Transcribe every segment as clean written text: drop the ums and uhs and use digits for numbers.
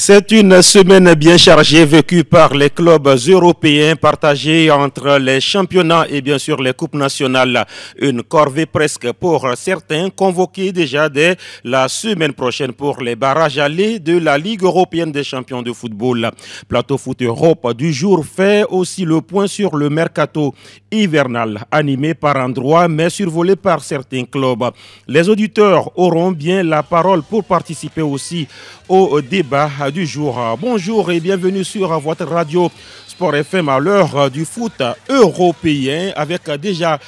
C'est une semaine bien chargée vécue par les clubs européens partagés entre les championnats et bien sûr les coupes nationales. Une corvée presque pour certains convoqués déjà dès la semaine prochaine pour les barrages allés de la Ligue européenne des champions de football. Plateau Foot Europe du jour fait aussi le point sur le mercato hivernal animé par endroits mais survolé par certains clubs. Les auditeurs auront bien la parole pour participer aussi au débat du jour. Bonjour et bienvenue sur votre radio Sport FM à l'heure du foot européen avec déjà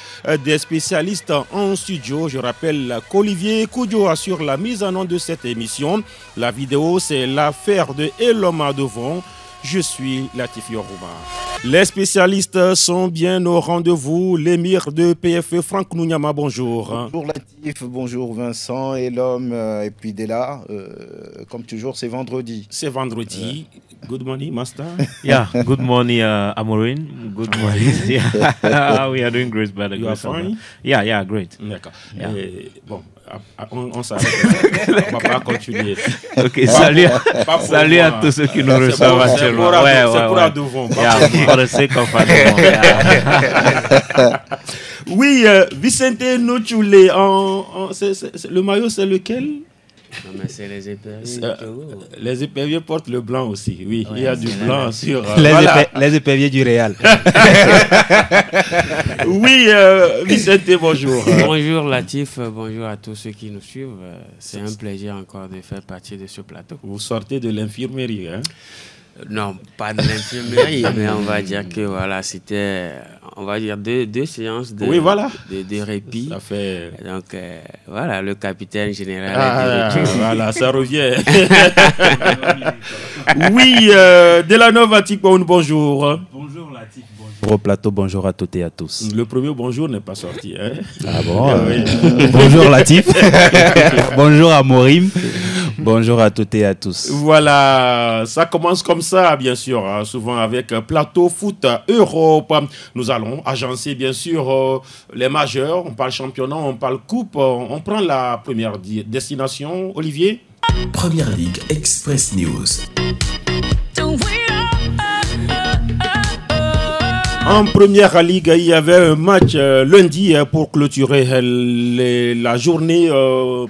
des spécialistes en studio. Je rappelle qu'Olivier Koudio assure la mise en onde de cette émission. La vidéo, c'est l'affaire de Eloma Devon. Je suis Latif Yorouba. Les spécialistes sont bien au rendez-vous. L'émir de PFE, Franck Nounyama, bonjour. Bonjour Latif, bonjour Vincent et l'homme. Et puis Della, comme toujours, c'est vendredi. C'est vendredi. Good morning, Master. Yeah, good morning, Amorin. Good morning. We are doing great, by the grace of God. Yeah, great. D'accord. Yeah. Bon, on s'arrête. On va pas continuer. Ok, salut à tous ceux qui nous reçoivent actuellement. C'est pour Adovon. For the sake of Adovon. Oui, Vicente Nochoulé, le maillot c'est lequel? Non, mais c'est les éperviers. Les éperviers portent le blanc aussi, oui. Ouais, il y a du blanc sur... les éperviers du Real. Oui, Vicente, bonjour. Bonjour Latif, bonjour à tous ceux qui nous suivent. C'est un plaisir encore de faire partie de ce plateau. Vous sortez de l'infirmerie, hein? Non, pas de l'infirmerie, mais on va dire que voilà, c'était, on va dire deux séances de, de répit. Ça fait... Donc voilà, le capitaine général. Voilà, ça revient. Oui, Delanova Tikpoun, bonjour. Bonjour Latif, bonjour au plateau, bonjour à toutes et à tous. Le premier bonjour n'est pas sorti. Hein? Ah bon Bonjour Latif, bonjour à Morim. Bonjour à toutes et à tous. Voilà, ça commence comme ça, bien sûr, hein, souvent avec Plateau Foot Europe. Nous allons agencer, bien sûr, les majeurs. On parle championnat, on parle coupe. On prend la première destination. Olivier? Première Ligue Express News. En première ligue, il y avait un match lundi pour clôturer la journée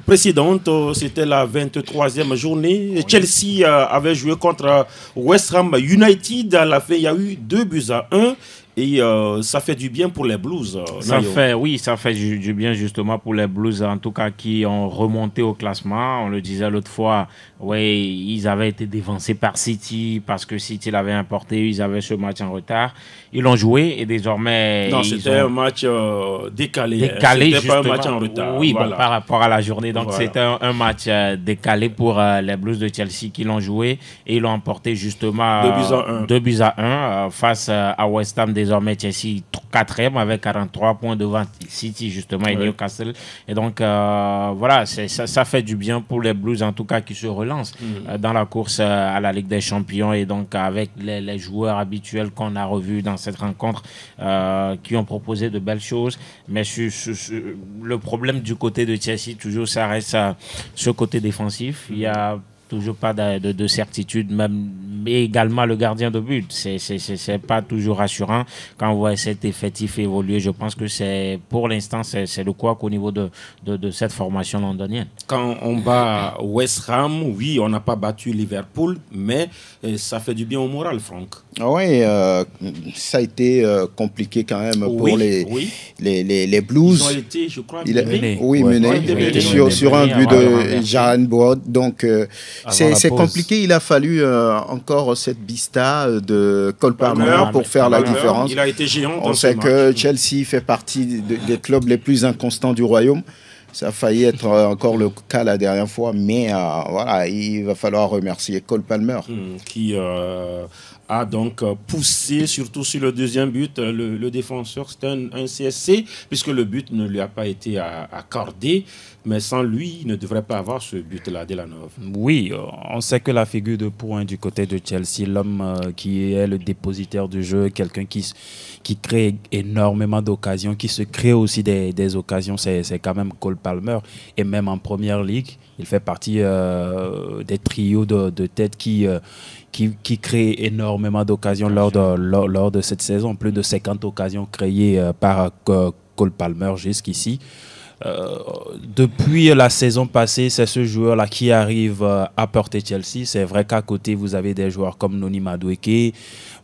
précédente. C'était la 23e journée. Chelsea avait joué contre West Ham United. À la fin, il y a eu 2-1. Et ça fait du bien pour les Blues. Ça fait du bien justement pour les Blues, en tout cas qui ont remonté au classement. On le disait l'autre fois, ils avaient été dévancés par City parce que City l'avait importé, ils avaient ce match en retard. Ils l'ont joué et désormais... Non, c'était un match décalé. C'était pas un match en retard. Oui, voilà. Par rapport à la journée. Donc c'était un match décalé pour les Blues de Chelsea qui l'ont joué et ils l'ont emporté justement 2-1 face à West Ham. Désormais, Chelsea 4e avec 43 points devant City, justement, et Newcastle. Et donc, voilà, ça fait du bien pour les Blues, en tout cas, qui se relancent dans la course à la Ligue des Champions. Et donc, avec les joueurs habituels qu'on a revus dans cette rencontre, qui ont proposé de belles choses. Mais le problème du côté de Chelsea, toujours, ça reste ce côté défensif. Il y a toujours pas de certitude, mais également le gardien de but. C'est pas toujours rassurant quand on voit cet effectif évoluer. Je pense que pour l'instant, c'est le couac au niveau de cette formation londonienne. Quand on bat West Ham, oui, on n'a pas battu Liverpool, mais ça fait du bien au moral, Franck. Oui, ça a été compliqué quand même pour les Blues. Ils ont été, je crois, menés sur un but de Jahan Boad. Donc, c'est compliqué. Il a fallu encore cette vista de Cole Palmer pour faire la différence. Il a été géant. On sait que Chelsea fait partie des clubs les plus inconstants du royaume. Ça a failli être encore le cas la dernière fois, mais voilà, il va falloir remercier Cole Palmer. Qui a donc poussé, surtout sur le deuxième but, le défenseur, c'était un CSC, puisque le but ne lui a pas été accordé. mais sans lui, il ne devrait pas avoir ce but-là, Delanove. Oui, on sait que la figure de pointe du côté de Chelsea, l'homme qui est le dépositaire du jeu, quelqu'un qui crée énormément d'occasions, qui se crée aussi des occasions, c'est quand même Cole Palmer. Et même en Première Ligue, il fait partie des trios de tête qui crée énormément d'occasions lors de cette saison. Plus de 50 occasions créées par Cole Palmer jusqu'ici. Depuis la saison passée, c'est ce joueur-là qui arrive à porter Chelsea. C'est vrai qu'à côté, vous avez des joueurs comme Noni Madueke,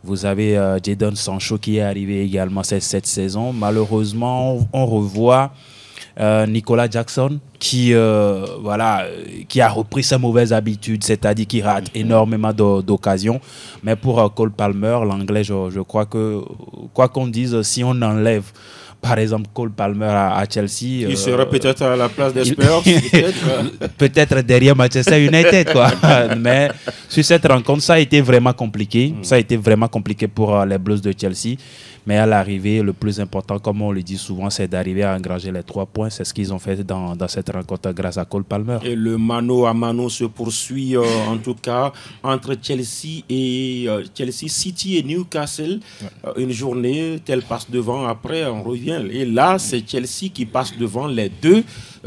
vous avez Jadon Sancho qui est arrivé également cette saison. Malheureusement, on revoit Nicolas Jackson qui a repris sa mauvaise habitude, c'est-à-dire qu'il rate énormément d'occasions. Mais pour Cole Palmer, l'anglais, je crois que, quoi qu'on dise, si on enlève par exemple Cole Palmer à Chelsea, il serait peut-être à la place des Spurs, peut-être derrière Manchester United, quoi. Mais sur cette rencontre, ça a été vraiment compliqué. Ça a été vraiment compliqué pour les Blues de Chelsea. Mais à l'arrivée, le plus important, comme on le dit souvent, c'est d'arriver à engranger les 3 points. C'est ce qu'ils ont fait dans cette rencontre grâce à Cole Palmer. Et le mano à mano se poursuit en tout cas entre Chelsea City et Newcastle. Une journée, tel passe devant, après on revient. Et là, c'est Chelsea qui passe devant les deux,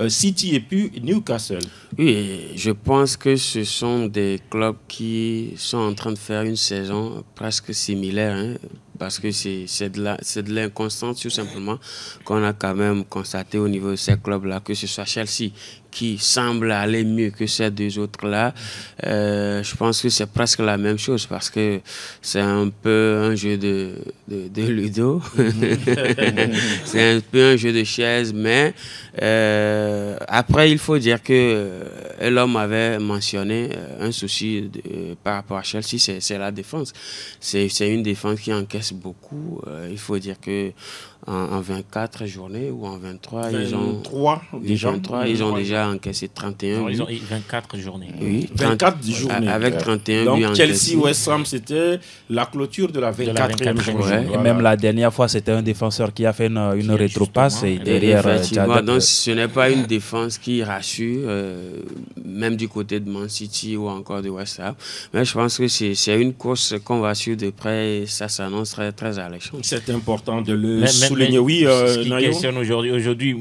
City et puis Newcastle. Oui, je pense que ce sont des clubs qui sont en train de faire une saison presque similaire, hein, parce que c'est de l'inconstance tout simplement qu'on a quand même constaté au niveau de ces clubs-là, que ce soit Chelsea qui semble aller mieux que ces deux autres-là. Je pense que c'est presque la même chose parce que c'est un peu un jeu de ludo. C'est un peu un jeu de chaises, mais après, il faut dire que l'homme avait mentionné un souci par rapport à Chelsea, c'est la défense. C'est une défense qui encaisse beaucoup. Il faut dire que en 24 journées ou en 23, ils ont déjà encaissé 31 buts. Ils ont 24 journées. Oui, 24 journées. Avec 31 donc, buts. Donc Chelsea-West Ham, c'était la clôture de la 24e journée. Ouais. Voilà. Et même la dernière fois, c'était un défenseur qui a fait une rétropasse et derrière. Donc ce n'est pas une défense qui rassure, même du côté de Man City ou encore de West Ham. Mais je pense que c'est une course qu'on va suivre de près et ça s'annonce très, très alléchant. C'est important de le souligner. Oui, ce qui questionne aujourd'hui,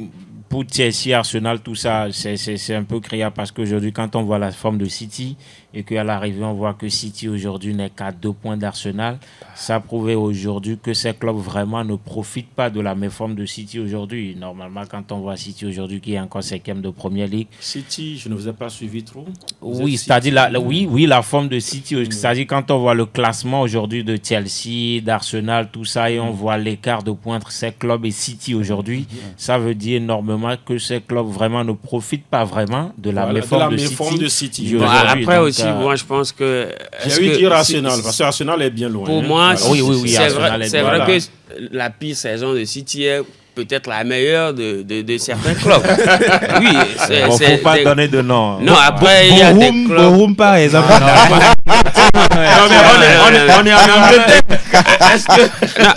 pour Chelsea, Arsenal, tout ça, c'est un peu criard parce qu'aujourd'hui, quand on voit la forme de City et qu'à l'arrivée, on voit que City aujourd'hui n'est qu'à 2 points d'Arsenal, ça prouvait aujourd'hui que ces clubs vraiment ne profitent pas de la méforme de City aujourd'hui. Normalement, quand on voit City aujourd'hui qui est encore 5e de Première Ligue. City, je ne vous ai pas suivi trop. Oui, c'est-à-dire la forme de City. C'est-à-dire quand on voit le classement aujourd'hui de Chelsea, d'Arsenal, tout ça, et on voit l'écart de points entre ces clubs et City aujourd'hui, ça veut dire énormément que ces clubs vraiment ne profitent pas vraiment de la méforme de City. Bon, après donc, aussi, moi je pense que... J'ai eu dire Arsenal, parce que Arsenal est bien loin. Pour moi, oui, c'est vrai que la pire saison de City est peut-être la meilleure de certains clubs. Oui, c'est... Bon, faut pas donner de nom. Non, après, il y a des clubs... Borum, par exemple. On est en Angleterre.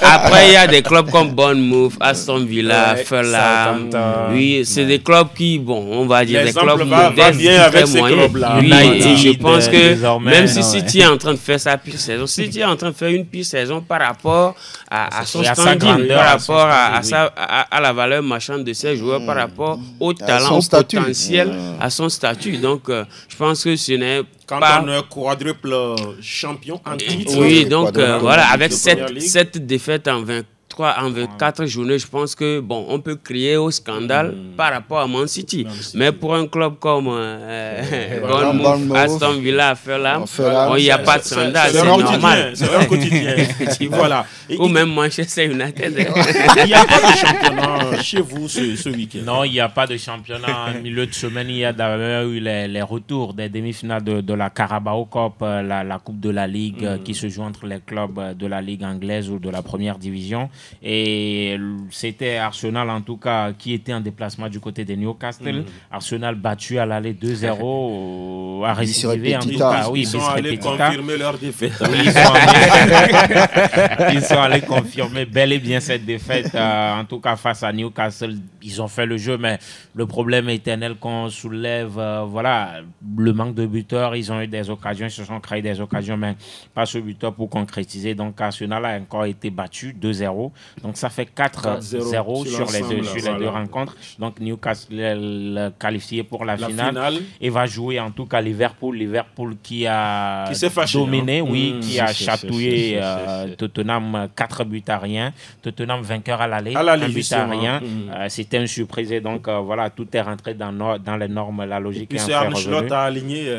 Après, il y a des clubs comme Bournemouth, Aston Villa, Fulham. Oui, c'est des clubs qui, bon, on va dire des clubs modestes, bien avec ces clubs-là. Oui, et je pense que même si City est en train de faire sa pire saison, City est en train de faire une pire saison par rapport à son standing, par rapport à la valeur marchande de ses joueurs, par rapport au talent, au potentiel, à son statut. Donc, je pense que ce n'est quand on est quadruple champion en titre. Oui, donc voilà, avec cette défaite en 24 journées, je pense que bon, on peut crier au scandale par rapport à Man City. Mais pour un club comme Bournemouth, Aston Villa, Fulham, il n'y a pas de scandale, c'est normal. C'est un quotidien. Voilà. Ou même Manchester United. Il n'y a pas de championnat chez vous ce week-end. Non, il n'y a pas de championnat. En milieu de semaine, il y a d'ailleurs eu les retours des demi-finales de la Carabao Cup, la Coupe de la Ligue qui se joue entre les clubs de la Ligue anglaise ou de la première division. Et c'était Arsenal en tout cas qui était en déplacement du côté de Newcastle. Arsenal battu à l'aller 2-0 à récidiver en tout cas. Oui, ils sont allés confirmer leur défaite. Oui, ils sont allés confirmer bel et bien cette défaite en tout cas face à Newcastle ils ont fait le jeu, mais le problème éternel qu'on soulève, le manque de buteurs. Ils ont eu des occasions, ils se sont créés des occasions, mais pas ce buteur pour concrétiser. Donc Arsenal a encore été battu 2-0. Donc ça fait 4-0 sur les deux rencontres. Donc Newcastle est qualifié pour la finale et va jouer en tout cas Liverpool qui a dominé, qui a chatouillé Tottenham 4-1. Tottenham vainqueur à l'aller, 1-1. C'était une surprise et donc tout est rentré dans les normes, la logique. Et puis Arne Slot a aligné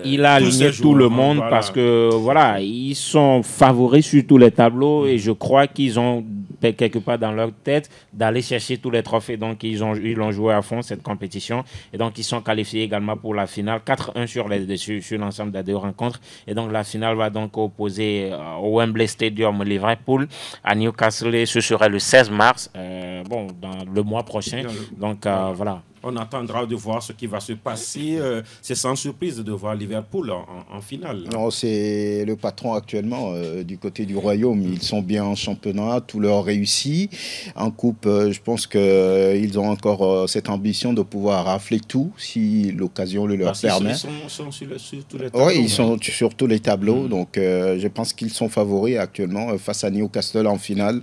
il a aligné tout le monde parce que ils sont favoris sur tous les tableaux et je crois qu'ils ont quelque part dans leur tête d'aller chercher tous les trophées. Donc ils ont joué à fond cette compétition et donc ils sont qualifiés également pour la finale 4-1 sur l'ensemble des deux rencontres et donc la finale va donc opposer au Wembley Stadium Liverpool à Newcastle et ce serait le 16 mars dans le mois prochain. Donc voilà. On attendra de voir ce qui va se passer. C'est sans surprise de voir Liverpool en finale. Non, c'est le patron actuellement du côté du Royaume. Ils sont bien en championnat, tout leur réussit. En coupe, je pense qu'ils ont encore cette ambition de pouvoir rafler tout si l'occasion le leur permet. Ils sont sur tous les tableaux. Oui, ils sont sur tous les tableaux. Donc, je pense qu'ils sont favoris actuellement face à Newcastle en finale.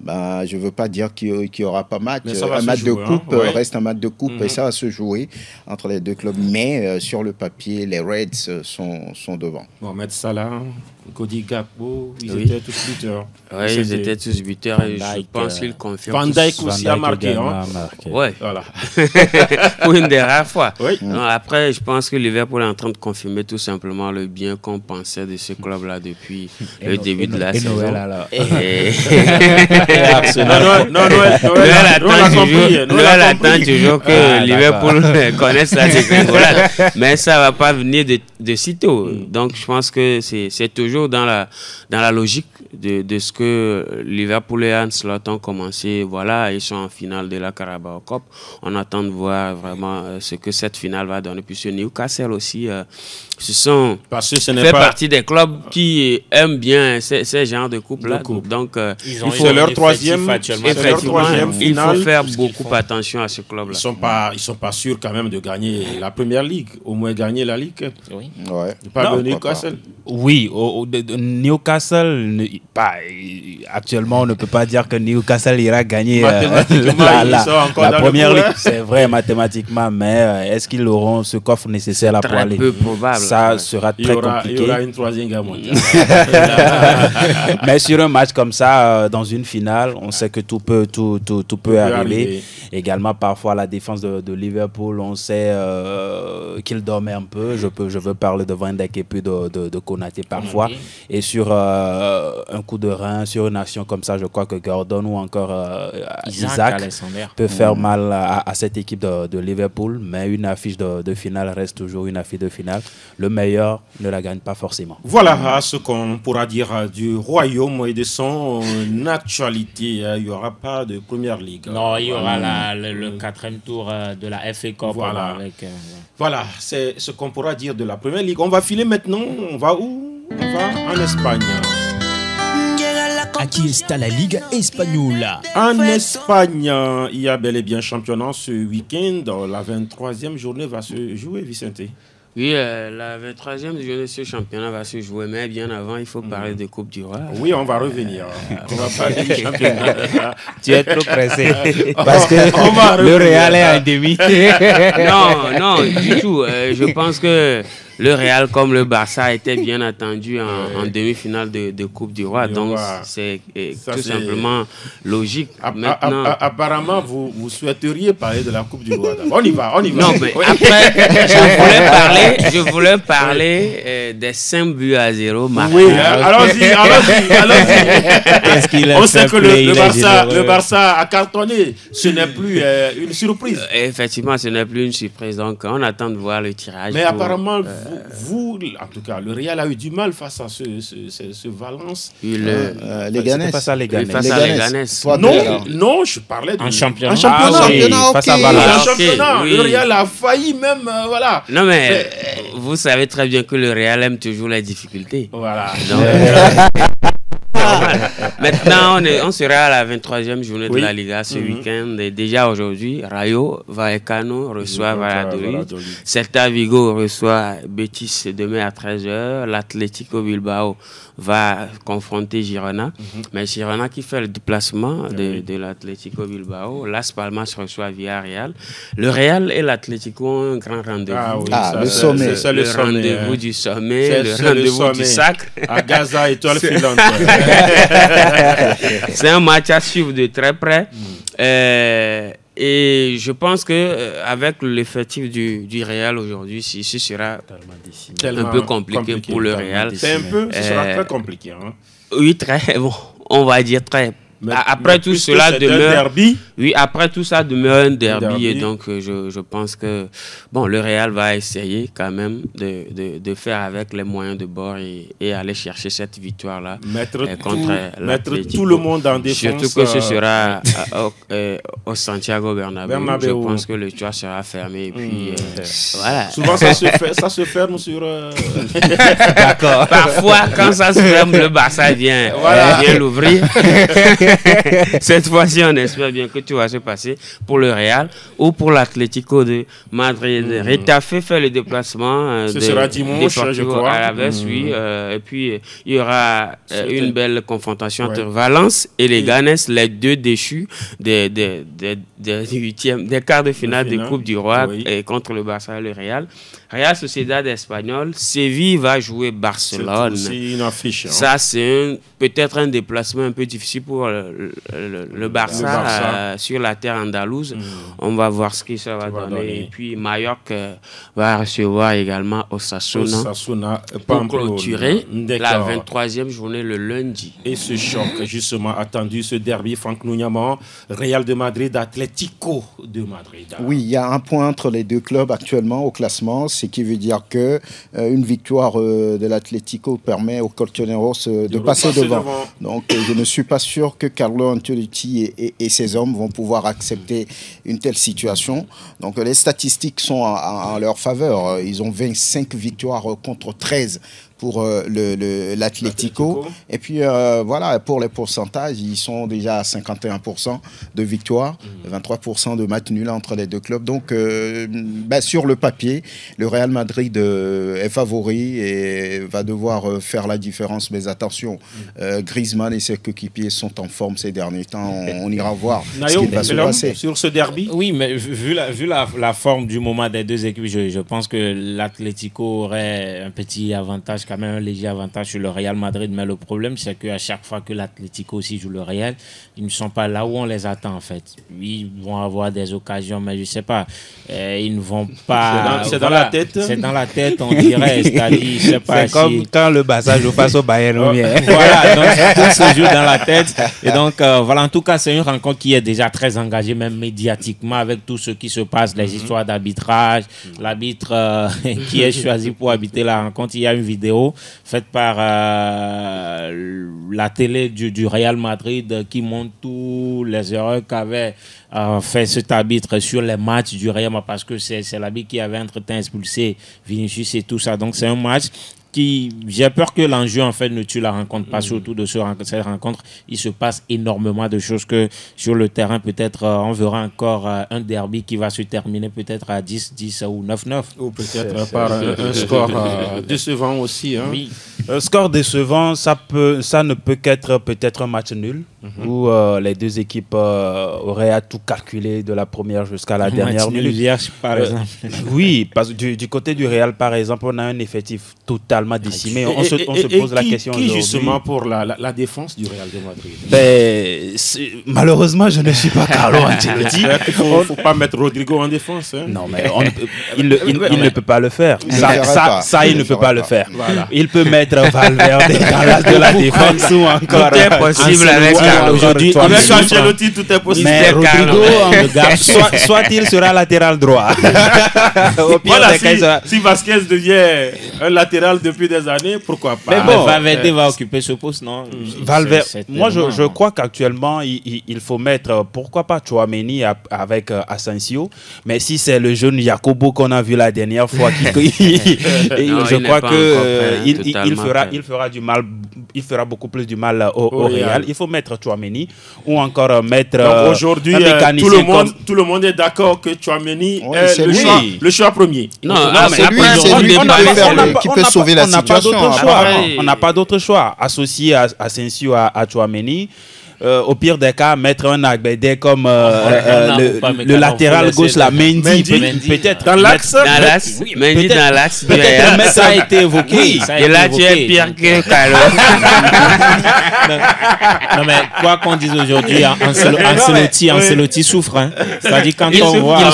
Je ne veux pas dire qu'il n'y aura pas match. Un match de coupe reste un match de coupe et ça va se jouer entre les deux clubs. Mais sur le papier, les Reds sont devant. Mohamed Salah, Cody Gakpo, ils étaient tous buteurs. Oui, ils étaient tous buteurs et je pense qu'ils confirment. Van Dijk aussi a marqué. Oui, voilà. pour une des rares fois. Oui. Non, après, je pense que Liverpool est en train de confirmer tout simplement le bien qu'on pensait de ce club-là depuis le début de la saison. Noël, alors. Noël attend toujours que Liverpool connaisse la dégringolade. Mais ça ne va pas venir de sitôt. Donc, je pense que c'est toujours dans la logique de ce que Liverpool et Arne Slot ont commencé. Voilà, ils sont en finale de la Carabao Cup. On attend de voir vraiment ce que cette finale va donner. Puisque Newcastle aussi, fait partie des clubs qui aiment bien ces genres de coupes-là. Donc, c'est leur troisième finale. Il faut faire beaucoup attention à ce club-là. Ils sont pas sûrs quand même de gagner la Première Ligue. Au moins gagner la Ligue. Oui. Ouais. Pas de Newcastle. Oui, Newcastle, actuellement, on ne peut pas dire que Newcastle ira gagner la Première Ligue. C'est vrai, mathématiquement, mais est-ce qu'ils auront ce coffre nécessaire là pour aller? Très peu probable. Ça sera très compliqué. Il y aura une troisième guerre mondiale. Mais sur un match comme ça, dans une finale, on sait que tout peut arriver. Également, parfois, la défense de Liverpool, on sait qu'il dormait un peu. Je veux parler de Van Dijk et puis de Konaté parfois. Et sur un coup de rein, sur une action comme ça, je crois que Gordon ou encore Isaac peut faire mal à cette équipe de Liverpool. Mais une affiche de finale reste toujours une affiche de finale. Le meilleur ne la gagne pas forcément. Voilà ce qu'on pourra dire du Royaume et de son actualité. Il n'y aura pas de Première Ligue. Non, il y aura le 4e tour de la FA Cup. Voilà, c'est ce qu'on pourra dire de la Première Ligue. On va filer maintenant. On va où? On va en Espagne. Aquí está la Liga Española. En Espagne, il y a bel et bien championnat ce week-end. La 23e journée va se jouer, Vicente. Oui, la 23e journée de ce championnat va se jouer, mais bien avant, il faut parler de Coupe du Roi. Oui, on va revenir. On va parler du championnat. Tu es trop pressé. Parce que le Real est en demi. Non, du tout. Je pense que le Real, comme le Barça, était bien attendu en demi-finale de Coupe du Roi. Donc, c'est tout simplement logique. Maintenant, apparemment, vous souhaiteriez parler de la Coupe du Roi. On y va. Non, mais après, je voulais parler des 5 buts à 0 marqués. Oui, allons-y. On sait que le Barça a cartonné. Ce n'est plus une surprise. Effectivement, ce n'est plus une surprise. Donc, on attend de voir le tirage. Mais apparemment, vous, en tout cas, le Real a eu du mal face à ce Valence. Les Ganes. Face à les Ganes. Non, je parlais de... En championnat. Face à Valence. En championnat. Le Real a failli même, voilà. Non, mais vous savez très bien que le Real aime toujours les difficultés. Voilà. normal. Maintenant, on sera à la 23e journée de la Liga ce week-end. Et déjà aujourd'hui, Rayo Vallecano reçoit Valladolid. Celta Vigo reçoit Betis demain à 13h. L'Atlético Bilbao va confronter Girona. Mais Girona qui fait le déplacement de l'Atlético Bilbao. Las Palmas reçoit Villarreal. Le Real et l'Atlético ont un grand rendez-vous. Le sommet. C'est le rendez-vous du sommet, le rendez-vous du sacre. À Gaza, étoile filante. C'est un match à suivre de très près. Et je pense qu'avec l'effectif du Real aujourd'hui, ce sera un peu compliqué pour le Real. Ce sera très compliqué. Hein. Oui, très bon. On va dire très. Après tout cela demeure. Oui, après tout ça demeure un derby. Et donc, je pense que le Real va essayer quand même de faire avec les moyens de bord et aller chercher cette victoire-là mettre tout le monde en défense. Surtout que ce sera au Santiago Bernabéu. Je pense que le toit sera fermé. Et puis, voilà. Souvent, ça se ferme sur. D'accord. Parfois, quand ça se ferme, le Barça vient l'ouvrir. Cette fois-ci, on espère bien que tout va se passer pour le Real ou pour l'Atlético de Madrid. Retafe fait le déplacement ce sera dimanche, je crois. À la oui. Et puis, il y aura une belle confrontation entre Valence et les Ganes, les deux déchus des quarts de finale de Coupe du Roi et contre le Barça et le Real. Real Sociedad espagnol, Séville va jouer Barcelone. C'est une affiche. Hein. Ça, c'est peut-être un déplacement un peu difficile pour le Barça, sur la terre andalouse. On va voir ce que ça va donner. Et puis Mallorca va recevoir également Osasuna pour clôturer la 23e journée le lundi. Et ce choc justement attendu, ce derby, Franck Nouniaman, Real de Madrid, Atlético de Madrid. Oui, il y a un point entre les deux clubs actuellement au classement, ce qui veut dire que une victoire de l'Atlético permet aux Colchoneros de passer devant. Donc je ne suis pas sûr que Carlo Ancelotti et ses hommes vont pouvoir accepter une telle situation. Donc les statistiques sont en leur faveur. Ils ont 25 victoires contre 13 pour l'Atlético. Et puis voilà, pour les pourcentages, ils sont déjà à 51% de victoire, 23% de matchs nuls entre les deux clubs. Donc sur le papier, le Real Madrid est favori et va devoir faire la différence. Mais attention, Griezmann et ses coéquipiers sont en forme ces derniers temps. On ira voir ce qui va se passer. Sur ce derby. Oui, mais vu la forme du moment des deux équipes, je pense que l'Atlético aurait un petit avantage, quand même un léger avantage sur le Real Madrid. Mais le problème, c'est qu'à chaque fois que l'Atlético aussi joue le Real, ils ne sont pas là où on les attend en fait. Oui, ils vont avoir des occasions, mais je ne sais pas. Ils ne vont pas... C'est dans la tête. C'est dans la tête, on dirait. C'est-à-dire, je sais pas. C'est comme quand le Barça joue face au Bayern. Voilà, donc tout se joue dans la tête. Et donc, voilà, en tout cas, c'est une rencontre qui est déjà très engagée, même médiatiquement, avec tout ce qui se passe, les histoires d'arbitrage, l'arbitre qui est choisi pour arbitrer la rencontre. Il y a une vidéo faite par la télé du Real Madrid qui montre tous les erreurs qu'avait fait cet arbitre sur les matchs du Real, parce que c'est l'arbitre qui avait entre-temps expulsé Vinicius et tout ça. Donc c'est un match qui, j'ai peur que l'enjeu en fait ne tue la rencontre, pas surtout de cette rencontre. Il se passe énormément de choses que sur le terrain, peut-être on verra encore un derby qui va se terminer peut-être à 10-10 ou 9-9. Ou peut-être par un score décevant aussi. Hein. Oui. Un score décevant, ça ne peut qu'être peut-être un match nul, où les deux équipes auraient à tout calculer de la première jusqu'à la dernière minute. Vierge, par exemple. Oui, parce que du côté du Real, par exemple, on a un effectif totalement décimé. On se pose la question qui justement pour la défense du Real de Madrid? Malheureusement, je ne suis pas Carlo Ancelotti. Il ne faut pas mettre Rodrigo en défense. Hein. Non, mais il ne peut pas le faire. Ça, il ne peut pas le faire. Voilà. Il peut mettre Valverde dans l'as de la défense ou encore... Tout est possible avec Carlo. Aujourd'hui, avec Ancelotti, tout est possible. Mais Rodrigo, soit il sera latéral droit. Au pire des cas, si Vasquez devient un latéral depuis des années, pourquoi pas? Mais bon, Valverde va occuper ce poste, non? Valverde, moi je crois qu'actuellement il faut mettre, pourquoi pas Tchouaméni avec Asensio, mais si c'est le jeune Jacobo qu'on a vu la dernière fois, je crois que il fera du mal, il fera beaucoup plus du mal au Real. Il faut mettre Tchouaméni ou encore mettre aujourd'hui, tout le monde est d'accord que Tchouaméni est le choix premier. Non, c'est lui qui peut sauver la situation. On n'a pas d'autre choix. Associé à Asensio, à Tchouaméni. Au pire des cas, mettre un Agbede comme le latéral gauche, la Mendy peut-être. Dans l'axe. Mendy dans l'axe. Peut-être ça a été évoqué. Et là, tu es pire que Carlos. Non, mais quoi qu'on dise aujourd'hui, Ancelotti souffre. Hein. C'est-à-dire quand on voit...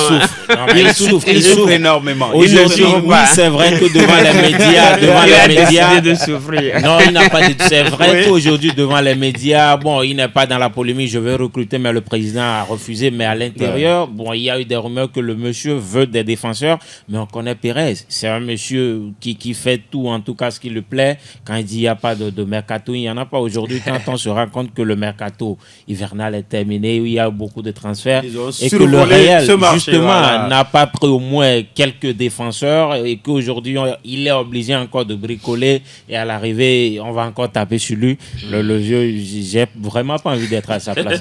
Il souffre énormément. Aujourd'hui, oui, c'est vrai que devant les médias... Il a décidé de souffrir. Non, il n'a pas dit... C'est vrai qu'aujourd'hui, devant les médias, bon, il n'est pas dans la polémique, je vais recruter, mais le président a refusé. Mais à l'intérieur, bon, il y a eu des rumeurs que le monsieur veut des défenseurs, mais on connaît Pérez. C'est un monsieur qui fait tout, en tout cas ce qui lui plaît. Quand il dit qu'il n'y a pas de mercato, il n'y en a pas aujourd'hui. Quand on se rend compte que le mercato hivernal est terminé, il y a beaucoup de transferts et que le Real, justement, n'a pas pris au moins quelques défenseurs et qu'aujourd'hui, il est obligé encore de bricoler et à l'arrivée, on va encore taper sur lui. Le vieux, j'ai vraiment pas envie d'être à sa place.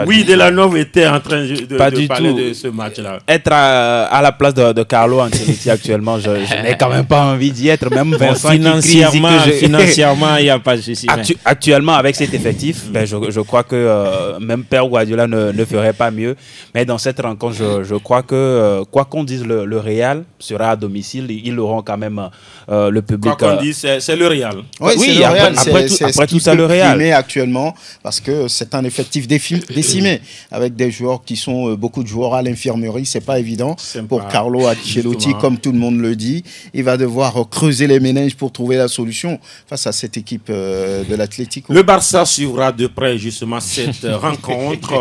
Oui, Delanov était en train de parler de ce match-là. Être à la place de Carlo Ancelotti actuellement, je n'ai quand même pas envie d'y être. Même Vincent financièrement, il n'y a pas de souci. Actuellement, avec cet effectif, je crois que même Pep Guardiola ne ferait pas mieux. Mais dans cette rencontre, je crois que quoi qu'on dise, le Real sera à domicile. Ils auront quand même le public. Quoi qu'on dise, c'est le Real. Oui, après tout ça, le Real. Actuellement, parce que c'est un effectif décimé avec des joueurs qui sont beaucoup de joueurs à l'infirmerie. C'est pas évident pour Carlo Ancelotti, comme tout le monde le dit. Il va devoir creuser les méninges pour trouver la solution face à cette équipe de l'Atlético. Le Barça suivra de près justement cette rencontre,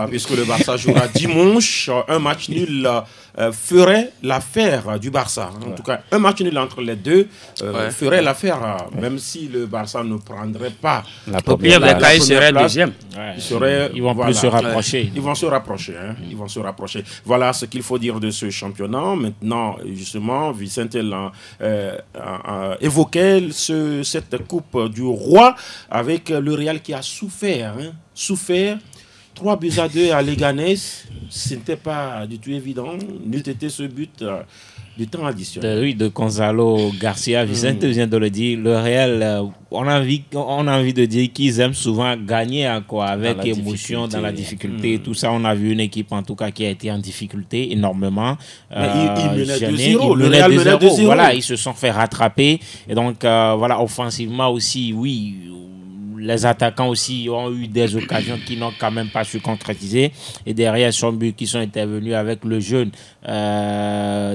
puisque le Barça jouera dimanche. Un match nul ferait l'affaire du Barça. En tout cas, un match nul entre les deux ferait l'affaire, même si le Barça ne prendrait pas au pire des cas, il serait deuxième. Ils vont plus se rapprocher. Ils vont se rapprocher. Ils vont se rapprocher. Voilà ce qu'il faut dire de ce championnat. Maintenant, justement, Vicente évoquait cette Coupe du Roi avec le Real qui a souffert. Souffert. 3-2 à Leganés, ce n'était pas du tout évident. N'eût été ce but du temps additionnel. De Gonzalo Garcia, Vicente vient de le dire. Le Real, on a envie de dire qu'ils aiment souvent gagner avec émotion, dans la difficulté et tout ça. On a vu une équipe en tout cas qui a été en difficulté énormément. Mais il menait 2-0. Le Real menait 2-0. Voilà, ils se sont fait rattraper. Et donc, offensivement aussi, oui. Les attaquants aussi ont eu des occasions qui n'ont quand même pas su concrétiser. Et derrière son but qui sont intervenus avec le jeune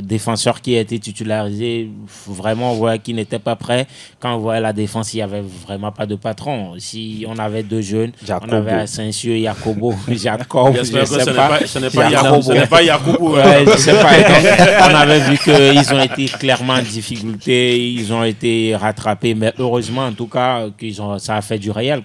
défenseur qui a été titularisé. Vraiment, on voyait qu'il n'était pas prêt. Quand on voyait la défense, il n'y avait vraiment pas de patron. Si on avait deux jeunes, on avait Asensio et Jacobo. Ce n'est pas Jacobo. Je sais pas. Donc, on avait vu qu'ils ont été clairement en difficulté. Ils ont été rattrapés. Mais heureusement, en tout cas, ça a fait du Real.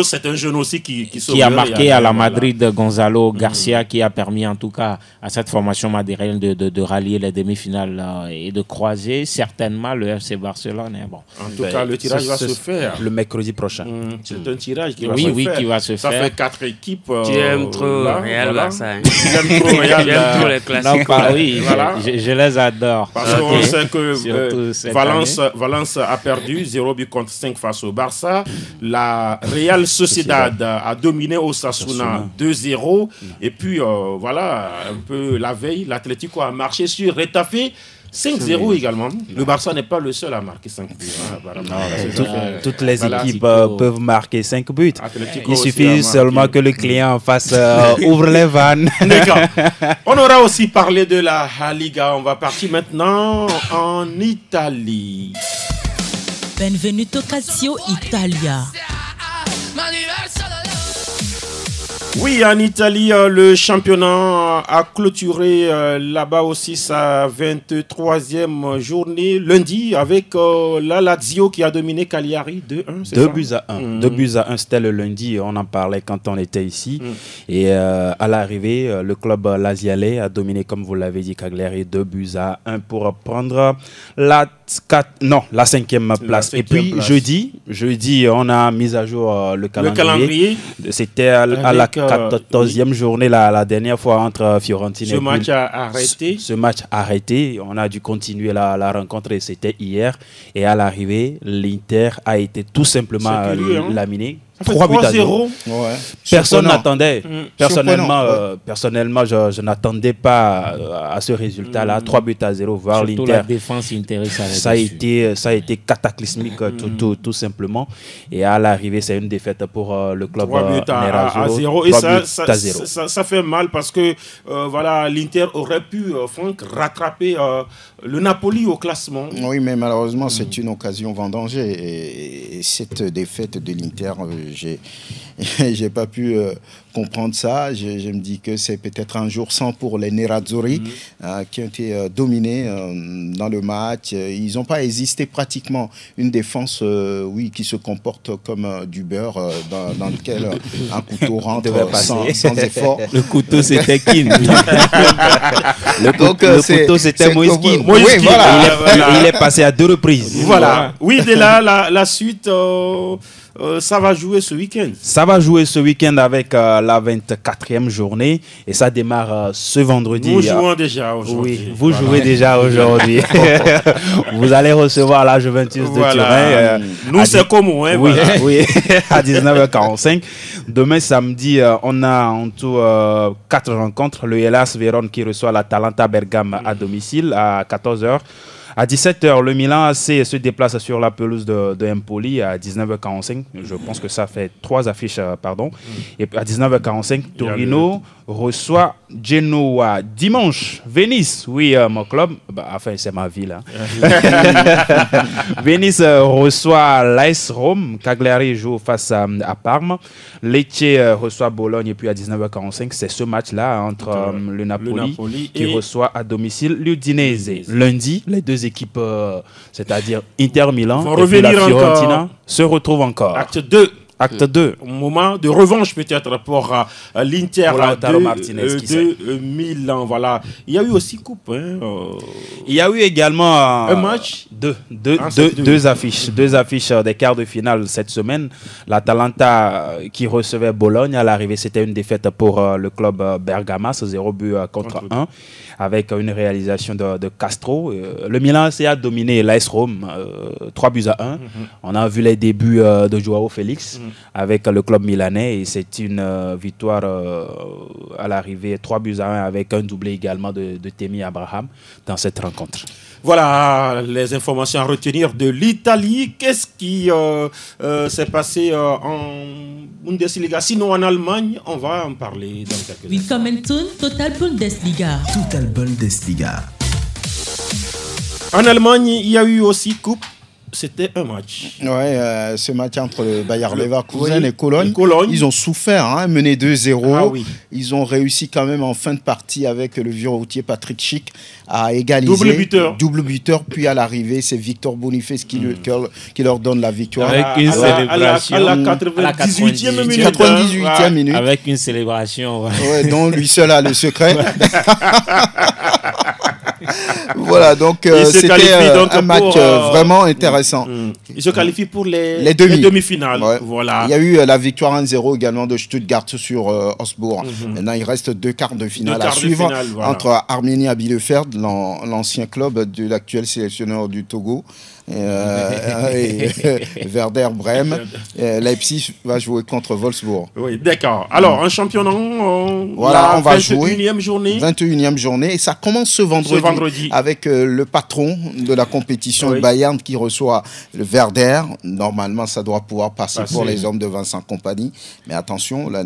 C'est un jeune aussi qui a marqué à la Madrid Gonzalo Garcia, qui a permis en tout cas à cette formation madrilène de rallier les demi-finales et de croiser certainement le FC Barcelone. Bon. En tout cas, le tirage va se faire le mercredi prochain. C'est un tirage qui va se faire. Qui va se faire. Ça fait 4 équipes. Tu aimes trop Real Barça. Tu aimes trop Real. Tu aimes trop les classiques. Oui, je les adore. Parce qu'on sait que Valence a perdu 0 but contre 5 face au Barça. La Real Sociedad a dominé Osasuna 2-0. Et puis, un peu la veille, l'Atlético a marché sur Retafe 5-0 également. Le Barça n'est pas le seul à marquer 5 buts. Toutes les équipes peuvent marquer 5 buts. Il suffit seulement que le client en face ouvre les vannes. D'accord. On aura aussi parlé de la Liga. On va partir maintenant en Italie. Benvenuto Calcio Italia. Oui, en Italie, le championnat a clôturé là-bas aussi sa 23e journée lundi avec la Lazio qui a dominé Cagliari 2-1. 2 buts à 1. 2 buts à 1, c'était le lundi. On en parlait quand on était ici. Et à l'arrivée, le club laziale a dominé, comme vous l'avez dit, Cagliari 2 buts à 1 pour prendre la la 5e place. Et puis jeudi, on a mis à jour le calendrier. C'était à la 14e journée la dernière fois entre Fiorentina et match a arrêté. Ce match arrêté. On a dû continuer la rencontre et c'était hier. Et à l'arrivée, l'Inter a été tout simplement laminé. 3-0. Ouais. Personne n'attendait. Personnellement, je n'attendais pas à ce résultat-là. 3-0, voir l'Inter. La défense intéressante. Ça a été cataclysmique, tout simplement. Et à l'arrivée, c'est une défaite pour le club 3-0. Et ça fait mal parce que l'Inter aurait pu rattraper le Napoli au classement. Oui, mais malheureusement, c'est une occasion vendangée. Et cette défaite de l'Inter, j'ai pas pu comprendre ça. Je me dis que c'est peut-être un jour sans pour les Nerazzurri qui ont été dominés dans le match. Ils n'ont pas hésité pratiquement. Une défense qui se comporte comme du beurre dans lequel un couteau rentre sans effort. Le couteau, c'était Keane. Le couteau, c'était Moïse Keane. Il est passé à 2 reprises. Voilà. Oui, dès là, la suite... ça va jouer ce week-end. Ça va jouer ce week-end avec la 24e journée et ça démarre ce vendredi. Nous jouons déjà aujourd'hui. Oui, vous jouez déjà aujourd'hui. Vous allez recevoir la Juventus de Turin. Nous, c'est comme moi. Oui, à 19h45. Demain, samedi, on a en tout 4 rencontres. Le Hellas Vérone qui reçoit l'Atalanta Bergame à domicile à 14h. À 17h, le Milan AC se déplace sur la pelouse de Empoli à 19h45. Je pense que ça fait 3 affiches, pardon. Et à 19h45, Torino reçoit Genoa. Dimanche, Venise, oui, mon club. Enfin, c'est ma ville. Venise reçoit l'AS Rome. Cagliari joue face à Parme. Lecce reçoit Bologne. Et puis à 19h45, c'est ce match-là entre le Napoli qui reçoit à domicile l'Udinese. Lundi, les deux équipes, c'est-à-dire Inter Milan et la Fiorentina, se retrouvent encore. Acte 2. Moment de revanche peut-être pour l'Inter de Milan. Voilà. Il y a eu aussi coupe. Il y a eu également un match. Deux affiches des quarts de finale cette semaine. L'Atalanta qui recevait Bologne. À l'arrivée, c'était une défaite pour le club Bergamas, 0 but contre 1. Avec une réalisation de Castro. Le Milan a dominé l'AS Rome 3-1. On a vu les débuts de Joao Félix avec le club milanais et c'est une victoire à l'arrivée 3-1 avec un doublé également de Temi Abraham dans cette rencontre. Voilà les informations à retenir de l'Italie. Qu'est-ce qui s'est passé en Bundesliga? Sinon en Allemagne, on va en parler dans quelques instants. Willkommen zum Total Bundesliga. Total Bundesliga. En Allemagne, il y a eu aussi coupe. C'était un match. Ouais, ce match entre le Bayer Leverkusen et Cologne. Ils ont souffert, mené 2-0. Ils ont réussi quand même en fin de partie avec le vieux routier Patrick Schick à égaliser. Double buteur. Puis à l'arrivée, c'est Victor Boniface qui leur donne la victoire. Avec une célébration. À la 98e minute. 98e minute. Avec une célébration. Ouais, dont lui seul a le secret. Voilà, donc c'était un match vraiment intéressant. Il se qualifie pour les demi-finales. Ouais. Voilà. Il y a eu la victoire 1-0 également de Stuttgart sur Augsbourg. Maintenant, il reste 2 quarts de finale à suivre entre Arminia Bielefeld, l'ancien club de l'actuel sélectionneur du Togo, et Werder Bremen. Leipzig va jouer contre Wolfsburg. Oui, d'accord. Alors, un championnat, on va jouer 21e journée. Et ça commence ce vendredi. Avec le patron de la compétition, le Bayern, qui reçoit le Werder. Normalement, ça doit pouvoir passer pour les hommes de Vincent Kompany. Mais attention, la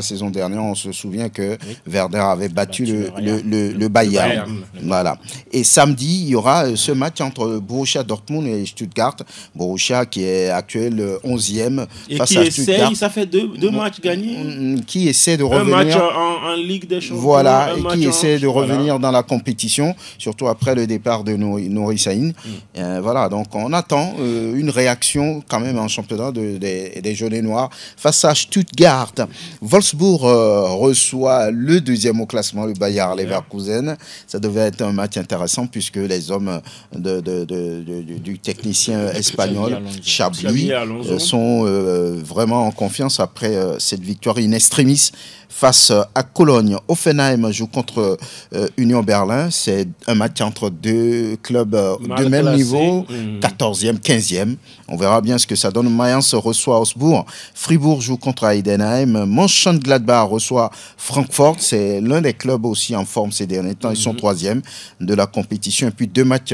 saison dernière, on se souvient que Werder avait battu le Bayern. Voilà. Et samedi, il y aura ce match entre Borussia Dortmund et Stuttgart. Borussia qui est actuel 11e face à Stuttgart. Ça fait deux matchs gagnés. Qui essaie de revenir. Un match en Ligue des Champions. Voilà, et qui essaie de revenir dans la compétition. surtout après le départ de Nouri Sahin. Voilà, donc on attend une réaction quand même en championnat des Jaunets Noirs face à Stuttgart. Wolfsburg reçoit le deuxième au classement, le Bayer Leverkusen. Ça devait être un match intéressant puisque les hommes du technicien espagnol Chablis sont vraiment en confiance après cette victoire in extremis face à Cologne. Offenheim joue contre Union Berlin. C'est un match entre deux clubs de même niveau, 14e, 15e. On verra bien ce que ça donne. Mayence reçoit Augsbourg. Fribourg joue contre Heidenheim. Mönchengladbach reçoit Francfort. C'est l'un des clubs aussi en forme ces derniers temps. Ils sont 3e de la compétition. Et puis 2 matchs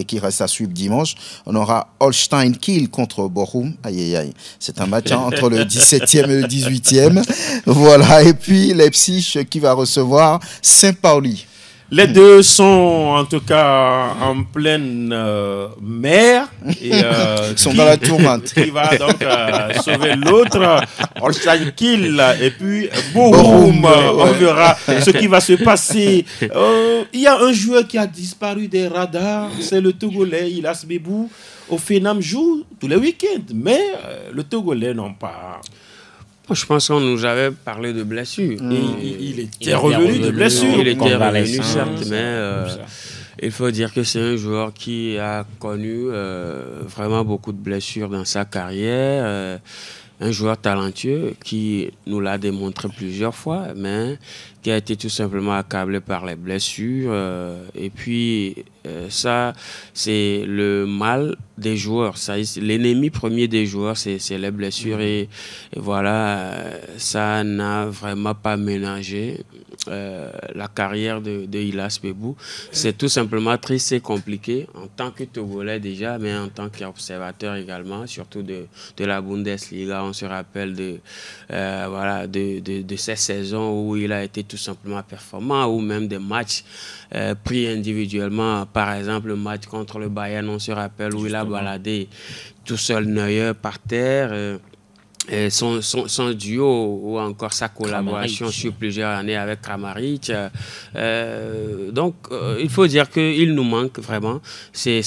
qui restent à suivre dimanche. On aura Holstein Kiel contre Bochum. Aïe, aïe, aïe. C'est un match entre le 17e et le 18e. Voilà. Et puis Leipzig qui va recevoir Saint-Pauli. Les deux sont en tout cas en pleine mer. Et, ils sont dans la tourmente. Qui va donc sauver l'autre, Holstein Kiel, et puis Bochum. On verra ce qui va se passer. Il y a un joueur qui a disparu des radars, c'est le Togolais Ilas Bebou. Offenheim joue tous les week-ends, mais le Togolais non pas. Je pense qu'on nous avait parlé de blessures. Il était revenu de blessures. Il était revenu, certes, mais il faut dire que c'est un joueur qui a connu vraiment beaucoup de blessures dans sa carrière. Un joueur talentueux qui nous l'a démontré plusieurs fois, mais qui a été tout simplement accablé par les blessures. Et puis, ça, c'est le mal des joueurs. L'ennemi premier des joueurs, c'est les blessures. Et voilà, ça n'a vraiment pas ménagé la carrière de Ilas Bebou. C'est tout simplement triste et compliqué en tant que Togolais déjà, mais en tant qu'observateur également, surtout de la Bundesliga. On se rappelle de ces saisons où il a été tout simplement performant, ou même des matchs pris individuellement. Par exemple, le match contre le Bayern, on se rappelle, où il a baladé tout seul Neuer par terre. Et son duo ou encore sa collaboration sur plusieurs années avec Kramaric. Donc, il faut dire qu'il nous manque vraiment. C'est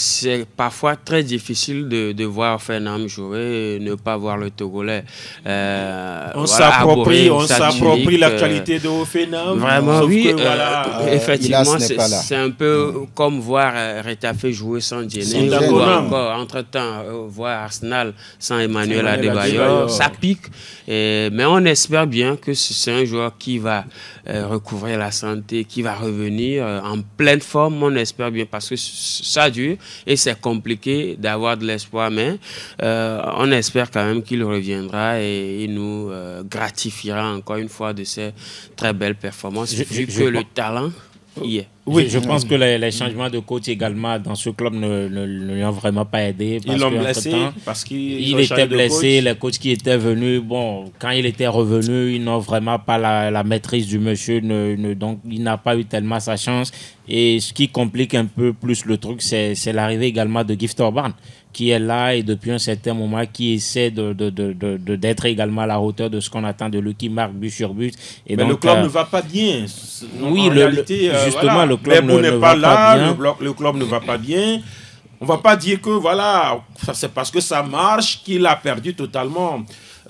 parfois très difficile de voir Offenheim jouer et ne pas voir le Togolais. On s'approprie la qualité de Offenheim. Vraiment, oui. Effectivement, c'est un peu comme voir Retafe jouer sans Djene, ou encore, entre-temps, voir Arsenal sans Emmanuel Adebayor. Ça pique, mais on espère bien que c'est un joueur qui va recouvrir la santé, qui va revenir en pleine forme. On espère bien, parce que ça dure et c'est compliqué d'avoir de l'espoir, mais on espère quand même qu'il reviendra et il nous gratifiera encore une fois de ses très belles performances, vu que le talent y est. Oui, je pense que les changements de coach également dans ce club ne lui ont vraiment pas aidé. Ils l'ont blessé parce qu'il était blessé. Les coachs qui étaient venus, quand il était revenu, ils n'ont vraiment pas la maîtrise du monsieur. Donc, il n'a pas eu tellement sa chance. Et ce qui complique un peu plus le truc, c'est l'arrivée également de Gift Orban, qui est là et depuis un certain moment qui essaie d'être également à la hauteur de ce qu'on attend de lui, qui marque but sur but. Et mais donc, le club ne va pas bien. Oui, justement, le club ne va pas bien. Le club ne va pas bien. On ne va pas dire que voilà, c'est parce que ça marche qu'il a perdu totalement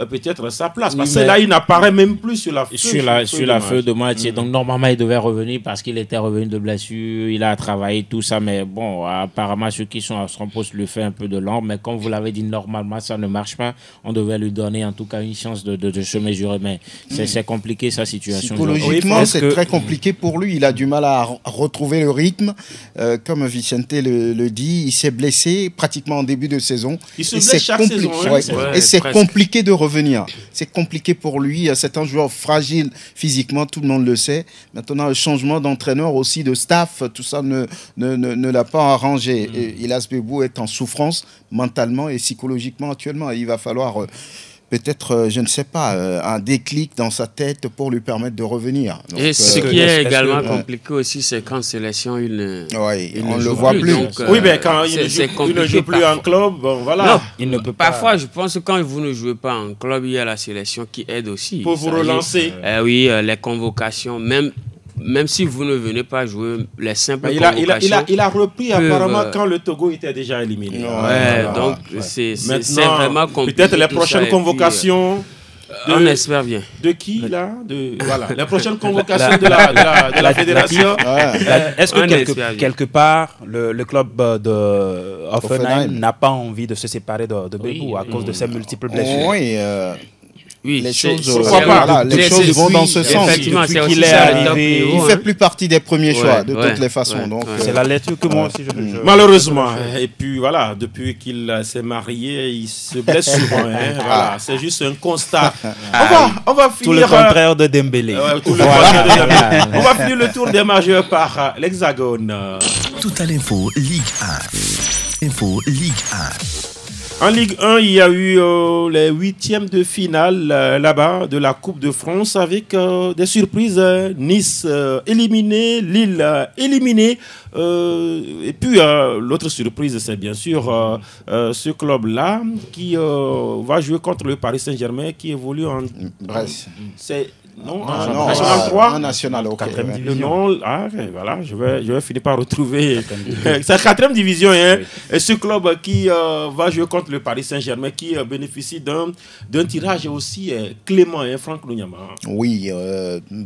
peut-être sa place. Parce que là, il n'apparaît même plus sur la feuille de match. Et donc, normalement, il devait revenir parce qu'il était revenu de blessure. Il a travaillé, tout ça. Mais bon, apparemment, ceux qui sont à son poste le font un peu de l'ombre. Mais comme vous l'avez dit, normalement, ça ne marche pas. On devait lui donner, en tout cas, une chance de se mesurer. Mais c'est compliqué, sa situation. Psychologiquement, c'est très compliqué pour lui. Il a du mal à retrouver le rythme. Comme Vicente le dit, il s'est blessé pratiquement en début de saison. Il se blesse chaque saison. Et c'est compliqué de revenir. C'est compliqué pour lui. C'est un joueur fragile physiquement, tout le monde le sait. Maintenant, le changement d'entraîneur aussi, de staff, tout ça ne l'a pas arrangé. Ilas Bebou est en souffrance mentalement et psychologiquement actuellement. Il va falloir peut-être, je ne sais pas, un déclic dans sa tête pour lui permettre de revenir. Donc, et ce qui est également compliqué aussi, c'est qu'en sélection, il ne le voit plus. Donc, oui, mais quand il ne joue plus en club, voilà. Non, il ne peut pas. Parfois, je pense que quand vous ne jouez pas en club, il y a la sélection qui aide aussi. Pour vous relancer. Oui, les convocations, même même si vous ne venez pas jouer les simples convocations... Il a repris apparemment quand le Togo était déjà éliminé. Donc c'est vraiment compliqué. Peut-être les prochaines convocations... on espère bien. De qui, là Voilà, la prochaine convocation de la fédération. Est-ce que quelque part, le club de Hoffenheim n'a pas envie de se séparer de Bebou à cause de ses multiples blessures? Oui, les choses vont dans ce sens. Effectivement, c'est qu'il est arrivé. Il ne fait plus partie des premiers choix, de toutes les façons. Donc, c'est la lecture que moi aussi je... Malheureusement. Et puis voilà, depuis qu'il s'est marié, il se blesse souvent. Voilà, c'est juste un constat. On va finir... Tout le contraire de Dembélé. On va finir le tour des majeurs par l'Hexagone. Total Info Ligue 1. Info Ligue 1. En Ligue 1, il y a eu les huitièmes de finale là-bas de la Coupe de France avec des surprises. Nice éliminé, Lille éliminé. Et puis l'autre surprise, c'est bien sûr ce club-là qui va jouer contre le Paris Saint-Germain qui évolue en Brest. National 3. National, ok. 4e division. Voilà, je vais finir par retrouver. C'est la 4e division. Et ce club qui va jouer contre le Paris Saint-Germain qui bénéficie d'un tirage aussi clément, Franck Lunyama. Oui,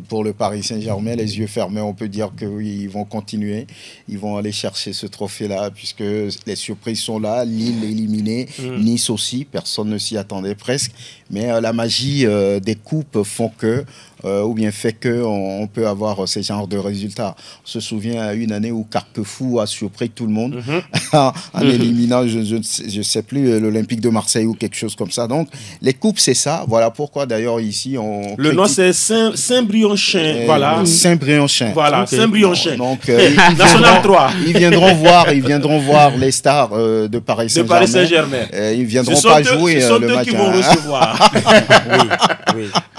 pour le Paris Saint-Germain, les yeux fermés, on peut dire que oui, ils vont continuer. Ils vont aller chercher ce trophée-là puisque les surprises sont là. Lille éliminée, Nice aussi, personne ne s'y attendait presque. Mais la magie des coupes font que ou bien fait qu'on peut avoir ce genre de résultats. On se souvient à une année où Carquefou a surpris tout le monde en éliminant, je ne sais plus, l'Olympique de Marseille ou quelque chose comme ça. Donc, les coupes, c'est ça. Voilà pourquoi, d'ailleurs, ici, on... Le nom, c'est Saint-Brionchin. Voilà. Saint-Brionchin. Voilà, okay. Saint-Brionchin. Donc, National 3. Ils viendront voir les stars de Paris Saint-Germain. Ils ne viendront pas jouer le match. Ce sont eux qui vont recevoir.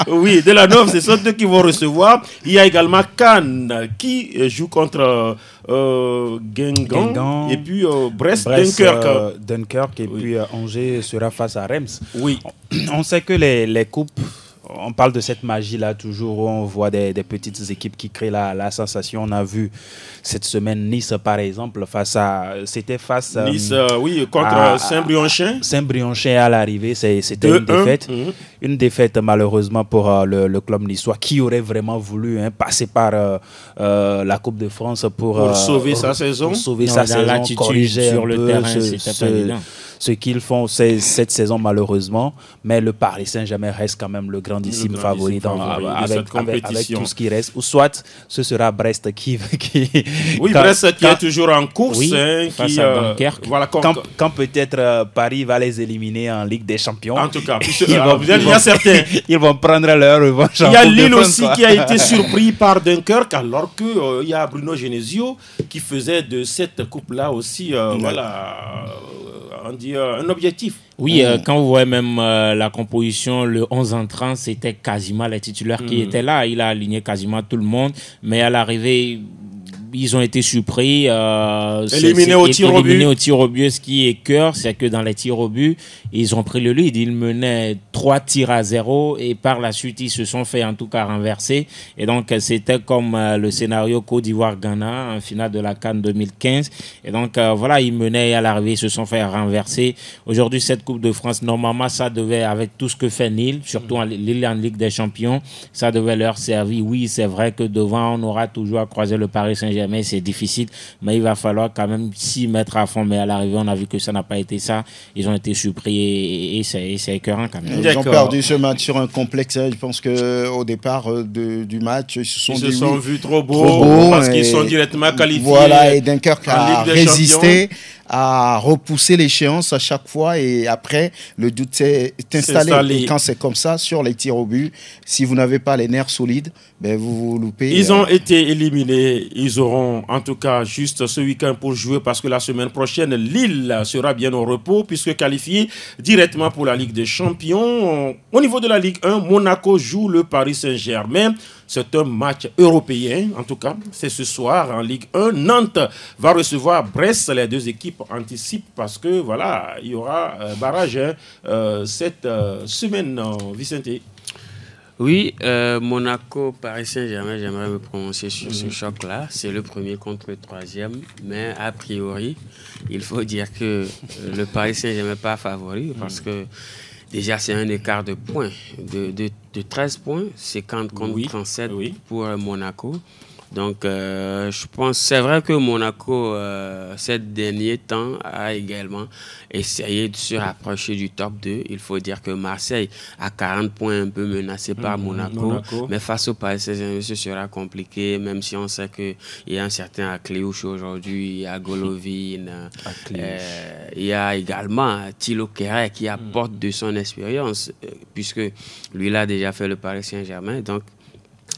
Oui, de la 9, c'est ceux qui vont recevoir. Il y a également Cannes qui joue contre Guingamp et puis Brest Dunkerque. Dunkerque et puis Angers sera face à Reims. Oui. On sait que les coupes, on parle de cette magie-là toujours où on voit des petites équipes qui créent la sensation. On a vu cette semaine Nice, par exemple, c'était face Nice, contre Saint-Brionchin. Saint-Brionchin à l'arrivée, c'était une défaite. Une défaite malheureusement pour le club niçois qui aurait vraiment voulu passer par la Coupe de France pour sauver sa saison. Pour sauver sa saison, corriger sur le terrain, c'était pas évident. Ce qu'ils font cette saison malheureusement, mais le Paris Saint-Germain reste quand même le grandissime favori avec tout ce qui reste. Ou soit ce sera Brest qui Brest qui est toujours en course. Face à Dunkerque. Voilà, quand peut-être Paris va les éliminer en Ligue des Champions. En tout cas, il y a certains. Ils vont prendre leur revanche. Il y a Lille aussi qui a été surpris par Dunkerque, alors qu'il y a Bruno Genesio qui faisait de cette coupe-là aussi on dit un objectif. Oui, quand vous voyez même la composition, le 11 entrant, c'était quasiment les titulaires qui étaient là. Il a aligné quasiment tout le monde, mais à l'arrivée, ils ont été surpris. Éliminés au tir au but. Ce qui est cœur, c'est que dans les tirs au but, ils ont pris le lead. Ils menaient 3-0 et par la suite, ils se sont fait en tout cas renverser. Et donc, c'était comme le scénario Côte d'Ivoire-Ghana en finale de la CAN 2015. Et donc, ils menaient et à l'arrivée, ils se sont fait renverser. Aujourd'hui, cette Coupe de France, normalement, ça devait, avec tout ce que fait Lille, surtout Lille en Ligue des Champions, ça devait leur servir. Oui, c'est vrai que devant, on aura toujours à croiser le Paris Saint-Germain. C'est difficile, mais il va falloir quand même s'y mettre à fond. Mais à l'arrivée, on a vu que ça n'a pas été ça. Ils ont été surpris et c'est écœurant quand même. Ils ont perdu ce match sur un complexe. Je pense qu'au départ du match, ils se sont vus trop beaux parce qu'ils sont directement qualifiés. Voilà, et Dunkerque a résisté, à repousser l'échéance à chaque fois et après le doute s'est installé. Et quand c'est comme ça sur les tirs au but, si vous n'avez pas les nerfs solides, vous loupez. Ils ont été éliminés. Ils auront en tout cas juste ce week-end pour jouer parce que la semaine prochaine Lille sera bien au repos puisque qualifié directement pour la Ligue des Champions. Au niveau de la Ligue 1, Monaco joue le Paris Saint-Germain. C'est un match européen, en tout cas, c'est ce soir en Ligue 1. Nantes va recevoir Brest. Les deux équipes anticipent parce que il y aura barrage cette semaine, Vicente. Oui, Monaco, Paris Saint-Germain, j'aimerais me prononcer sur ce choc-là. C'est le premier contre le troisième, mais a priori, il faut dire que le Paris Saint-Germain n'est pas favori parce que déjà c'est un écart de points, de 13 points, c'est 50 contre 37 pour Monaco. Donc, je pense, c'est vrai que Monaco, ces derniers temps, a également essayé de se rapprocher du top 2. Il faut dire que Marseille a 40 points, un peu menacé par Monaco. Mais face au Paris Saint-Germain, ce sera compliqué, même si on sait qu'il y a un certain Akliouche aujourd'hui, il y a Golovin, il y a également Thilo Kehrer qui apporte de son expérience, puisque lui, il a déjà fait le Paris Saint-Germain. Donc,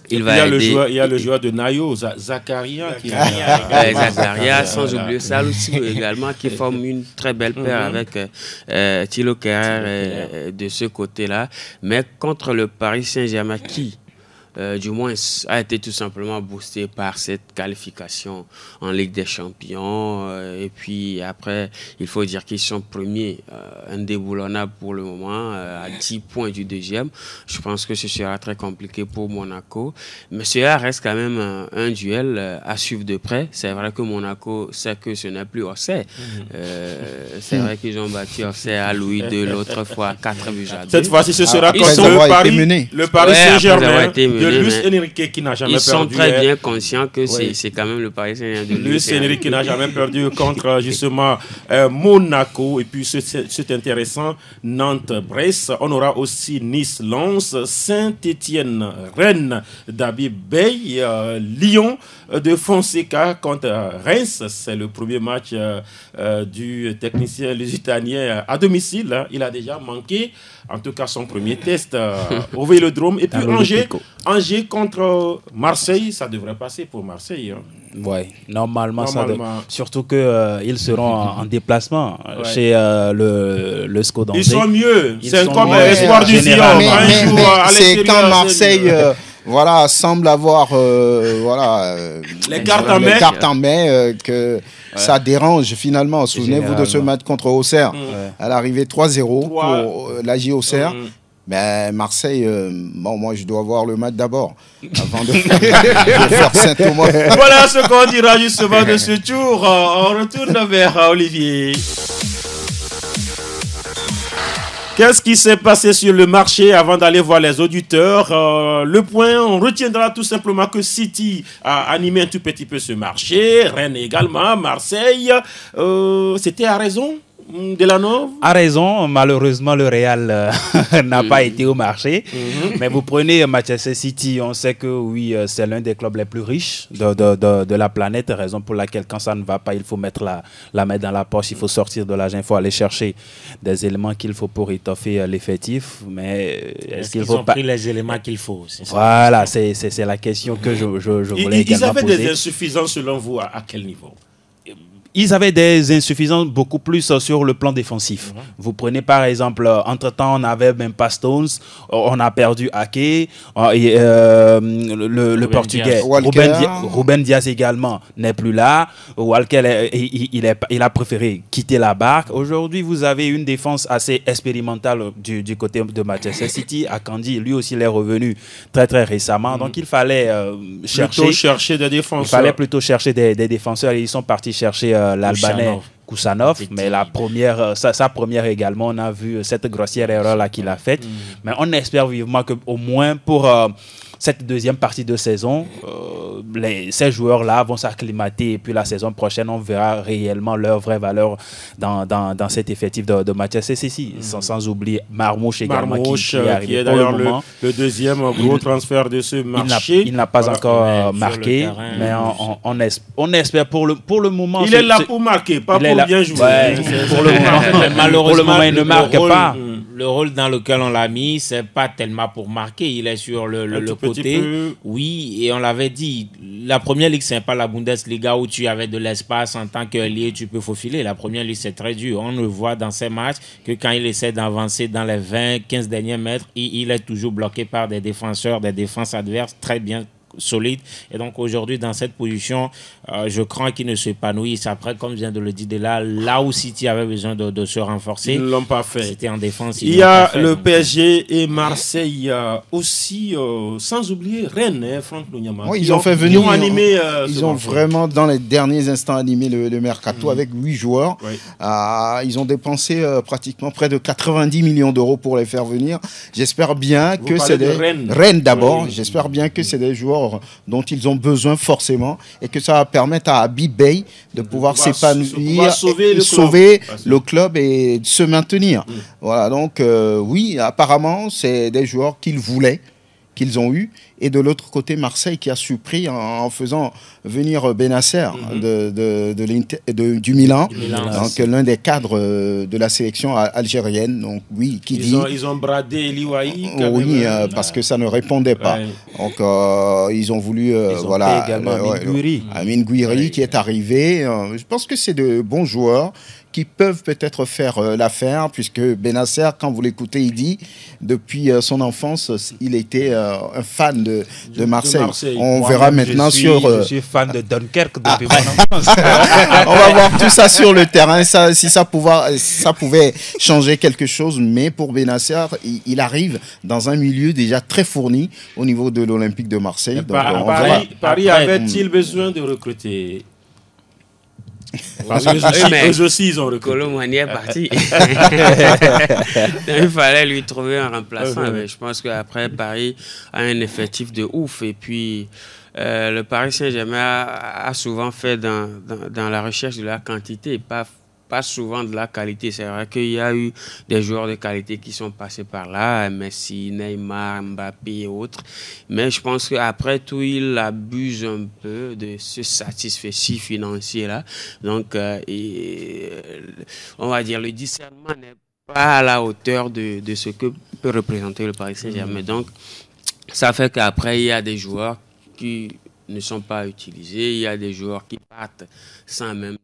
il y a le joueur de Nayo, Zakaria. Zakaria, sans oublier Salou également, qui forme une très belle paire avec Thilo Kehrer de ce côté-là. Mais contre le Paris Saint-Germain, qui du moins a été tout simplement boosté par cette qualification en Ligue des Champions. Et puis après, il faut dire qu'ils sont premiers, indéboulonnables pour le moment, à 10 points du deuxième. Je pense que ce sera très compliqué pour Monaco. Mais cela reste quand même un duel à suivre de près. C'est vrai que Monaco sait que ce n'est plus Orsay. C'est vrai qu'ils ont battu Orsay à Louis II l'autre fois, 4 buts à 2. Cette fois-ci, ce sera comme le Paris Saint-Germain. Luis Enrique qui n'a jamais perdu. Ils sont très bien conscients que c'est quand même le Paris Saint-Germain de Luis Enrique qui n'a jamais perdu contre justement Monaco. Et puis c'est intéressant, Nantes-Brest. On aura aussi Nice-Lens, Saint-Étienne-Rennes, Dabi Bey, Lyon de Fonseca contre Reims. C'est le premier match du technicien lusitanien à domicile. Il a déjà manqué, en tout cas, son premier test au Vélodrome. Et puis Angers contre Marseille, ça devrait passer pour Marseille. Oui, normalement. Surtout qu'ils seront en déplacement chez le SCO d'Angers. Ils sont mieux. C'est comme l'espoir du Sion. C'est quand Marseille semble avoir les cartes en main que ça dérange finalement. Souvenez-vous de ce match contre Auxerre. À l'arrivée 3-0 pour l'AJ Auxerre. Mais Marseille, moi je dois voir le match d'abord avant de faire Saint-Thomas. Voilà ce qu'on dira justement de ce tour. On retourne vers Olivier. Qu'est-ce qui s'est passé sur le marché avant d'aller voir les auditeurs? Le point, on retiendra tout simplement que City a animé un tout petit peu ce marché, Rennes également, Marseille. C'était à raison? Delanov a raison, malheureusement le Real n'a pas été au marché. Mais vous prenez Manchester City, on sait que oui, c'est l'un des clubs les plus riches de la planète, raison pour laquelle quand ça ne va pas, il faut mettre la main dans la poche, il faut sortir de l'argent, il faut aller chercher des éléments qu'il faut pour étoffer l'effectif. Mais est-ce qu'ils ont pris les éléments qu'il faut? Voilà, c'est la question que je voulais également poser. Ils avaient des insuffisances selon vous à quel niveau? Ils avaient des insuffisances beaucoup plus sur le plan défensif. Vous prenez par exemple, entre-temps, on avait même pas Stones, on a perdu Ake, le Portugais, Ruben Dias également n'est plus là. Walker, il a préféré quitter la barque. Aujourd'hui, vous avez une défense assez expérimentale du côté de Manchester City. Akanji, lui aussi, il est revenu très très récemment. Donc, il fallait chercher des défenseurs. Il fallait plutôt chercher des défenseurs. Ils sont partis chercher l'Albanais Koussanov, mais sa première également, on a vu cette grossière erreur-là qu'il a faite. Mais on espère vivement qu'au moins pour cette deuxième partie de saison, ces joueurs-là vont s'acclimater et puis la saison prochaine, on verra réellement leur vraie valeur dans cet effectif de Manchester City. Sans oublier Marmouche également qui est d'ailleurs le deuxième gros transfert de ce marché. Il n'a pas encore marqué, mais on espère pour le moment. Il est là pour marquer, pas pour bien jouer. Pour le moment, il ne marque pas. Le rôle dans lequel on l'a mis, c'est pas tellement pour marquer. Il est sur le côté. Oui, et on l'avait dit, la première ligue, c'est pas la Bundesliga où tu avais de l'espace en tant qu'ailier, tu peux faufiler. La première ligue, c'est très dur. On le voit dans ces matchs que quand il essaie d'avancer dans les 20-15 derniers mètres, il est toujours bloqué par des défenseurs, des défenses adverses très bien solide. Et donc aujourd'hui, dans cette position, je crains qu'ils ne s'épanouissent. Après, comme vient de le dire là où City avait besoin de se renforcer, ils ne l'ont pas fait. C'était en défense. Il y a le PSG et Marseille aussi, sans oublier Rennes, Franck Lunyama. Oui, ils ont fait venir. Ils ont vraiment, dans les derniers instants, animé le mercato avec 8 joueurs. Oui. Ils ont dépensé pratiquement près de 90 millions d'euros pour les faire venir. J'espère bien que c'est des Rennes d'abord. Oui. J'espère bien que c'est des joueurs dont ils ont besoin forcément et que ça va permettre à Habib Beye de pouvoir s'épanouir, sauver le club et se maintenir. Voilà, donc oui, apparemment, c'est des joueurs qu'ils voulaient, qu'ils ont eu. Et de l'autre côté, Marseille qui a surpris en faisant venir Benasser du Milan, donc l'un des cadres de la sélection algérienne. Donc oui, ils ont bradé Eli Wahi. Oui, parce que ça ne répondait pas. Ouais. Donc ils ont voulu voilà également Amine Gouiri qui est arrivé. Je pense que c'est de bons joueurs qui peuvent peut-être faire l'affaire, puisque Benasser, quand vous l'écoutez, il dit, depuis son enfance, il était un fan de Marseille. On verra maintenant je suis fan de Dunkerque depuis mon enfance. On va voir tout ça sur le terrain, si ça pouvait changer quelque chose, mais pour Benasser, il arrive dans un milieu déjà très fourni au niveau de l'Olympique de Marseille. Donc, Paris avait-il besoin de recruter? Parce que eux aussi, ils ont recruté. Colomani est parti. Il fallait lui trouver un remplaçant. Mais je pense qu'après, Paris a un effectif de ouf. Et puis, le Paris Saint-Germain a souvent fait dans la recherche de la quantité, pas souvent de la qualité. C'est vrai qu'il y a eu des joueurs de qualité qui sont passés par là, Messi, Neymar, Mbappé et autres. Mais je pense qu'après tout, il abuse un peu de ce satisfecit financier-là. Donc, on va dire, le discernement n'est pas à la hauteur de ce que peut représenter le Paris Saint-Germain. Donc, ça fait qu'après, il y a des joueurs qui ne sont pas utilisés. Il y a des joueurs qui partent sans même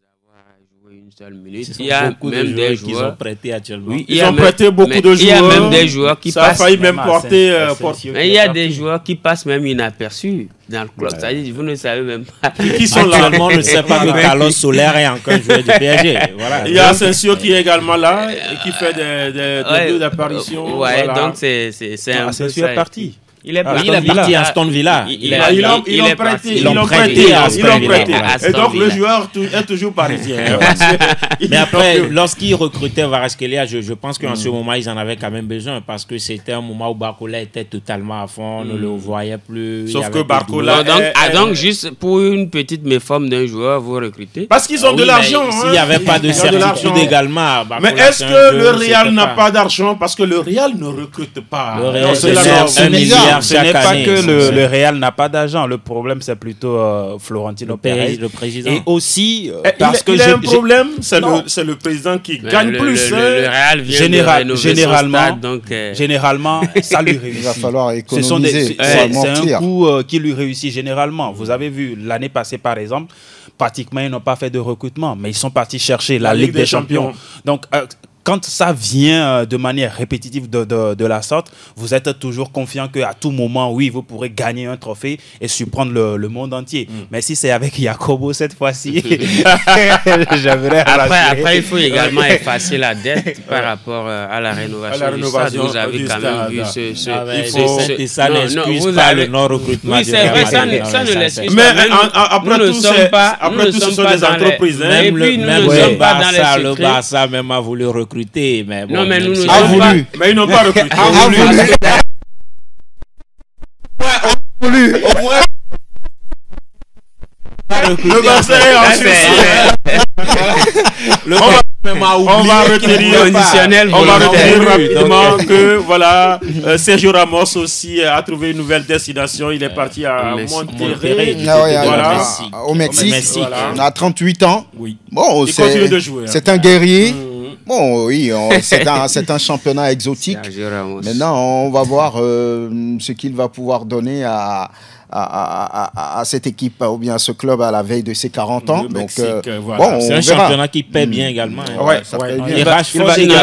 une seule minute. Il y a même des joueurs qui ont prêté actuellement. Oui, ils ont prêté beaucoup de joueurs. Il y a même des joueurs qui passent. Ça a failli même porter. Mais il y a des joueurs qui passent même inaperçus dans le club. C'est-à-dire, vous ne savez même pas. Qui sont là. Actuellement, on ne sait pas que Carlos Soler est encore joueur du PSG. Voilà. Il y a Asensio qui est également là et qui fait des apparitions. Ouais, donc c'est un peu ça. Asensio est parti. Il est parti à Aston Villa. Ils l'ont prêté à Aston Villa. Et donc le joueur est toujours parisien. Mais après, lorsqu'ils recrutaient Kvaratskhelia, je pense qu'en ce moment, ils en avaient quand même besoin parce que c'était un moment où Barcola était totalement à fond, on ne le voyait plus. Sauf que Barcola. Donc, juste pour une petite méforme d'un joueur, vous recrutez. Parce qu'ils ont de l'argent. S'il n'y avait pas de certitude également. Mais est-ce que le Real n'a pas d'argent? Parce que le Real ne recrute pas. Le Real, c'est 1 milliard. Ce n'est pas que le Real n'a pas d'argent. Le problème, c'est plutôt Florentino Pérez, le président. Et aussi, parce que il y a un problème, c'est le président qui gagne plus. Le Real vient généralement, ça lui réussit. Il va falloir économiser. C'est un coup qui lui réussit généralement. Vous avez vu, l'année passée, par exemple, pratiquement, ils n'ont pas fait de recrutement, mais ils sont partis chercher la Ligue des Champions. Donc, quand ça vient de manière répétitive de la sorte, vous êtes toujours confiant qu'à tout moment, oui, vous pourrez gagner un trophée et surprendre le monde entier. Mais si c'est avec Jacobo cette fois-ci, j'aimerais après, il faut également effacer la dette par rapport à la rénovation du stade. Vous avez quand même vu ça n'excuse pas le non-recrutement. Oui, c'est vrai, ça ne l'excuse pas. Mais après tout, ce sont des entreprises. Même le Barça même a voulu recruter. Mais bon, non, mais nous ne sommes pas. Mais ils n'ont pas recruté. Au moins. Le Barça est en on va retenir rapidement que voilà, Sergio Ramos aussi a trouvé une nouvelle destination. Il est parti à Monterrey, au Mexique, à 38 ans. Oui. Bon, il continue de jouer. C'est un guerrier. Bon, oui, c'est un championnat exotique. Maintenant, on va voir ce qu'il va pouvoir donner à cette équipe ou bien à ce club à la veille de ses 40 ans. Donc, voilà. Bon, c'est un championnat qui paie bien également. Ouais, ça paie bien. Et Rashford, sinon,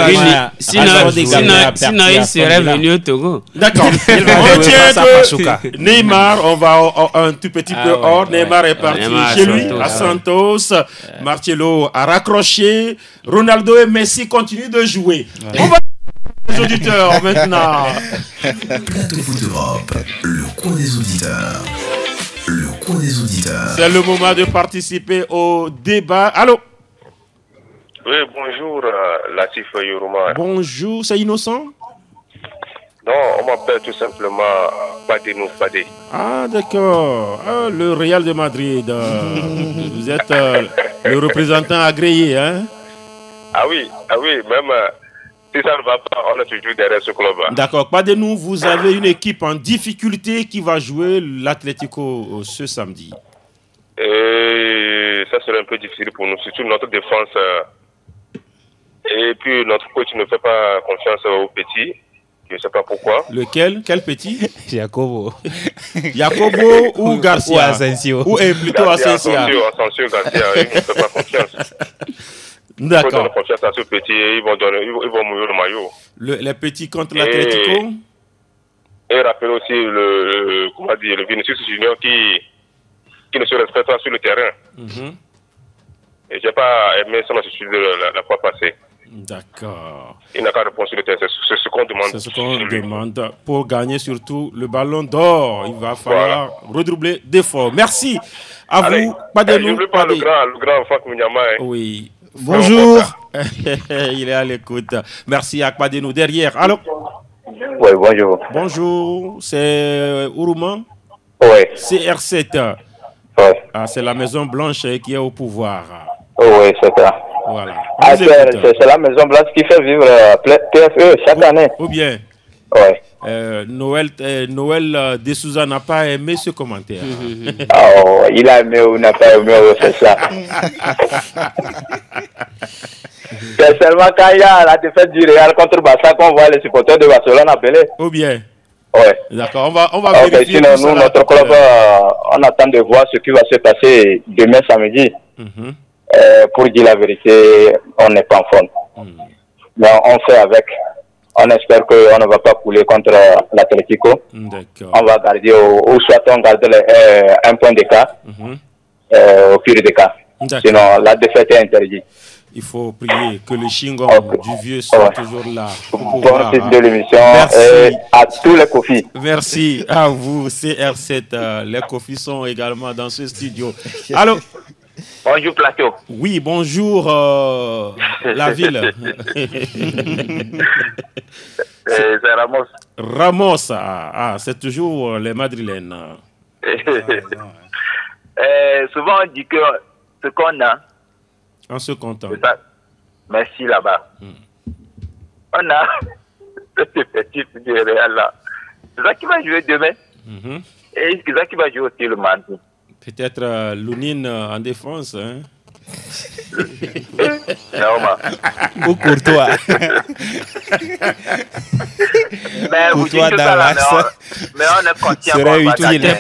il serait venu au Togo. D'accord. On retient que Neymar, on va un tout petit peu hors. Neymar est parti chez lui, à Santos. Marcelo a raccroché. Ronaldo et Messi continuent de jouer. On va les auditeurs maintenant. Plateau Foot Europe, le coin des auditeurs. Le coin des auditeurs. C'est le moment de participer au débat. Allô? Oui, bonjour, Latif Yorouma. Bonjour, c'est Innocent? Non, on m'appelle tout simplement Padeno Padé. Ah, d'accord. Ah, le Real de Madrid. Vous êtes le représentant agréé, hein? Ah oui, même si ça ne va pas, on est toujours derrière ce club. D'accord. Pas de nous, vous avez une équipe en difficulté qui va jouer l'Atlético ce samedi. Et ça serait un peu difficile pour nous, surtout notre défense. Et puis notre coach ne fait pas confiance aux petits. Je ne sais pas pourquoi. Lequel? Quel petit? Jacobo. Jacobo ou Garcia? Ou Asensio. Ou plutôt Asensio. Asensio, Garcia, il ne fait pas confiance. D'accord. Il faut donner confiance à ce petit et ils vont mouiller le maillot. Les petits contre l'Atlético. Et rappelez aussi le Vinicius Junior qui ne se respecte pas sur le terrain. Et je n'ai pas aimé son attitude la fois passée. D'accord. Il n'a qu'à répondre sur le terrain. C'est ce qu'on demande. C'est ce qu'on demande. Pour gagner surtout le ballon d'or, il va falloir redoubler d'efforts. Merci à vous. Pas de nous. N'oublie pas le grand Franck Mounyama. Oui. Bonjour. Il est à l'écoute. Merci à Kpadeno. Derrière. Allô? Oui, bonjour. Bonjour. C'est Ourouma? Oui. CR7. Oui. Ah, c'est la Maison Blanche qui est au pouvoir. Oui, c'est ça. Voilà. C'est la Maison Blanche qui fait vivre TFE chaque année. Ou bien? Oui. Noël Dessouza n'a pas aimé ce commentaire. Oh, il a aimé ou n'a pas aimé, c'est ça. C'est seulement quand il y a la défaite du Real contre Barça qu'on voit les supporters de Barcelone appeler. Ou bien? Oui. D'accord, on va vérifier. Sinon, nous, notre club, on attend de voir ce qui va se passer demain samedi. Pour dire la vérité, on n'est pas en forme. Mais on fait avec. On espère qu'on ne va pas couler contre l'Atlético. On va garder, ou soit on garde un point d'écart au pire des cas. Sinon, la défaite est interdite. Il faut prier que le chingom du vieux soit toujours là. Bonne suite de l'émission et à tous les Kofis. Merci à vous, CR7. Les Kofis sont également dans ce studio. Allô? Bonjour Plateau. Oui, bonjour la ville. C'est Ramos. Ramos, c'est toujours les Madrilènes. Souvent on dit que ce qu'on a, on se contente. Merci là-bas. On a cet effectif du Real là. C'est ça qui va jouer demain. Et c'est ça qui va jouer aussi le mardi. Peut-être Lounine en défense. Hein? Ou Courtois. Mais vous dites que ça là, mais on est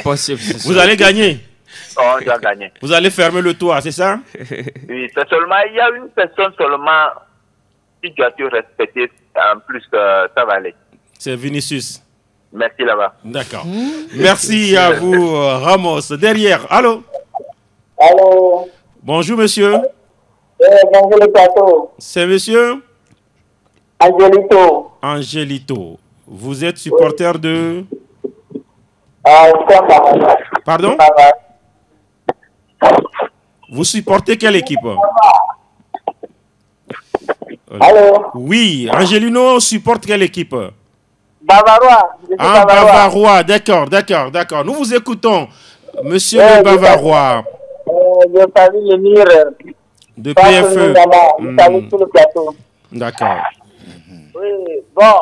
conscient. Vous allez gagner. On doit gagner. Vous allez fermer le toit, c'est ça? Oui, c'est seulement, il y a une personne seulement qui doit te respecter, en plus ça va aller. C'est Vinicius. Merci là-bas. D'accord. Merci à vous, Ramos. Derrière, allô? Allô? Bonjour, monsieur. Bonjour, le plateau. C'est monsieur? Angelito. Angelito. Vous êtes supporter de... Pardon? Vous supportez quelle équipe? Allô? Oui, Angelino supporte quelle équipe? Bavarois. Bavarois, d'accord. Nous vous écoutons, monsieur le Bavarois. Je salue le mire. De PFE. Je salue tout le plateau. D'accord. Oui, bon,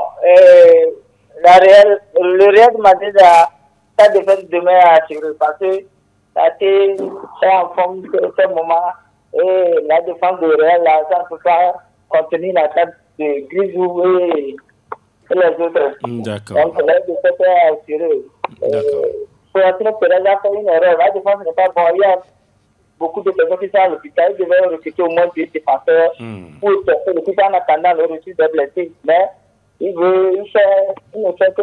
le Real de Madrid a sa défaite demain à assurer parce que ça a été en forme de ce moment et la défense du Real, là, ça ne peut pas contenir la tête de Grisou et les autres. D'accord. Donc la défaite est assurée. D'accord. Florentino Pérez a fait une erreur. La défense n'est pas bonne. Il y a beaucoup de personnes qui sont à l'hôpital. Ils devaient recruter au moins 2 défenseurs pour tester le coup en attendant le retour des blessés. Mais il ne fait que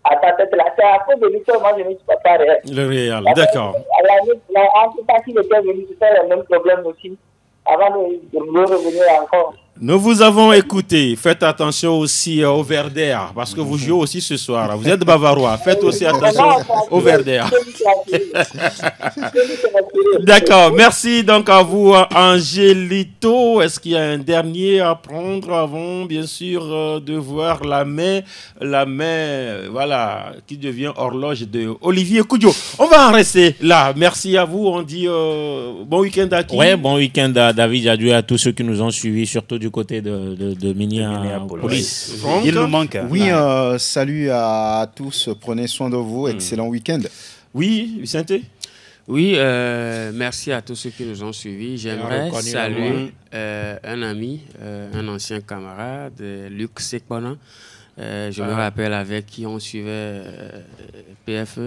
à ta tête là. C'est à cause de l'histoire, moi je ne suis pas réel. Le Real, d'accord. En tout cas, s'il était venu, c'était le même problème aussi. Avant de revenir encore. Nous vous avons écouté. Faites attention aussi au Verder, parce que vous jouez aussi ce soir. Vous êtes bavarois. Faites aussi attention au Verder. D'accord. Merci donc à vous, Angélito. Est-ce qu'il y a un dernier à prendre avant, bien sûr, de voir la main, voilà, qui devient horloge de Olivier Koudio. On va en rester là. Merci à vous. On dit bon week-end à qui? Ouais, bon week-end à David, adieu à tous ceux qui nous ont suivis, surtout du côté de Minneapolis. Il nous manque. Oui, salut à tous. Prenez soin de vous. Excellent week-end. Oui, Vicente? Oui, merci à tous ceux qui nous ont suivis. J'aimerais saluer un ami, un ancien camarade, Luc Sekpona. Je me rappelle avec qui on suivait PFE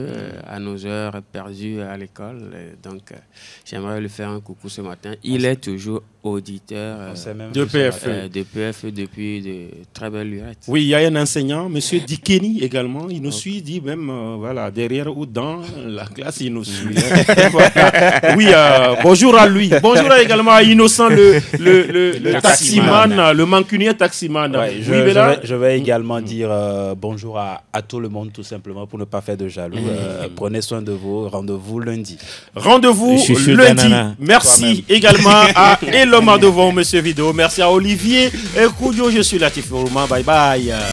à nos heures perdues à l'école. Donc, j'aimerais lui faire un coucou ce matin. Il est toujours auditeur de PFE. De PFE depuis de très belles lurettes. Oui, il y a un enseignant, M. Dikeni également. Il nous suit, dit même, voilà, derrière ou dans la classe, il nous suit. Voilà. Oui, bonjour à lui. Bonjour également à Innocent, le taximan, le mancunien taximan. Ouais, je vais également dire bonjour à tout le monde, tout simplement, pour ne pas faire de jaloux. Prenez soin de vous. Rendez-vous lundi. Rendez-vous lundi. Merci également à Eloma devant Monsieur Vidéo. Merci à Olivier et Koudio. Je suis Latif Rouma. Bye bye.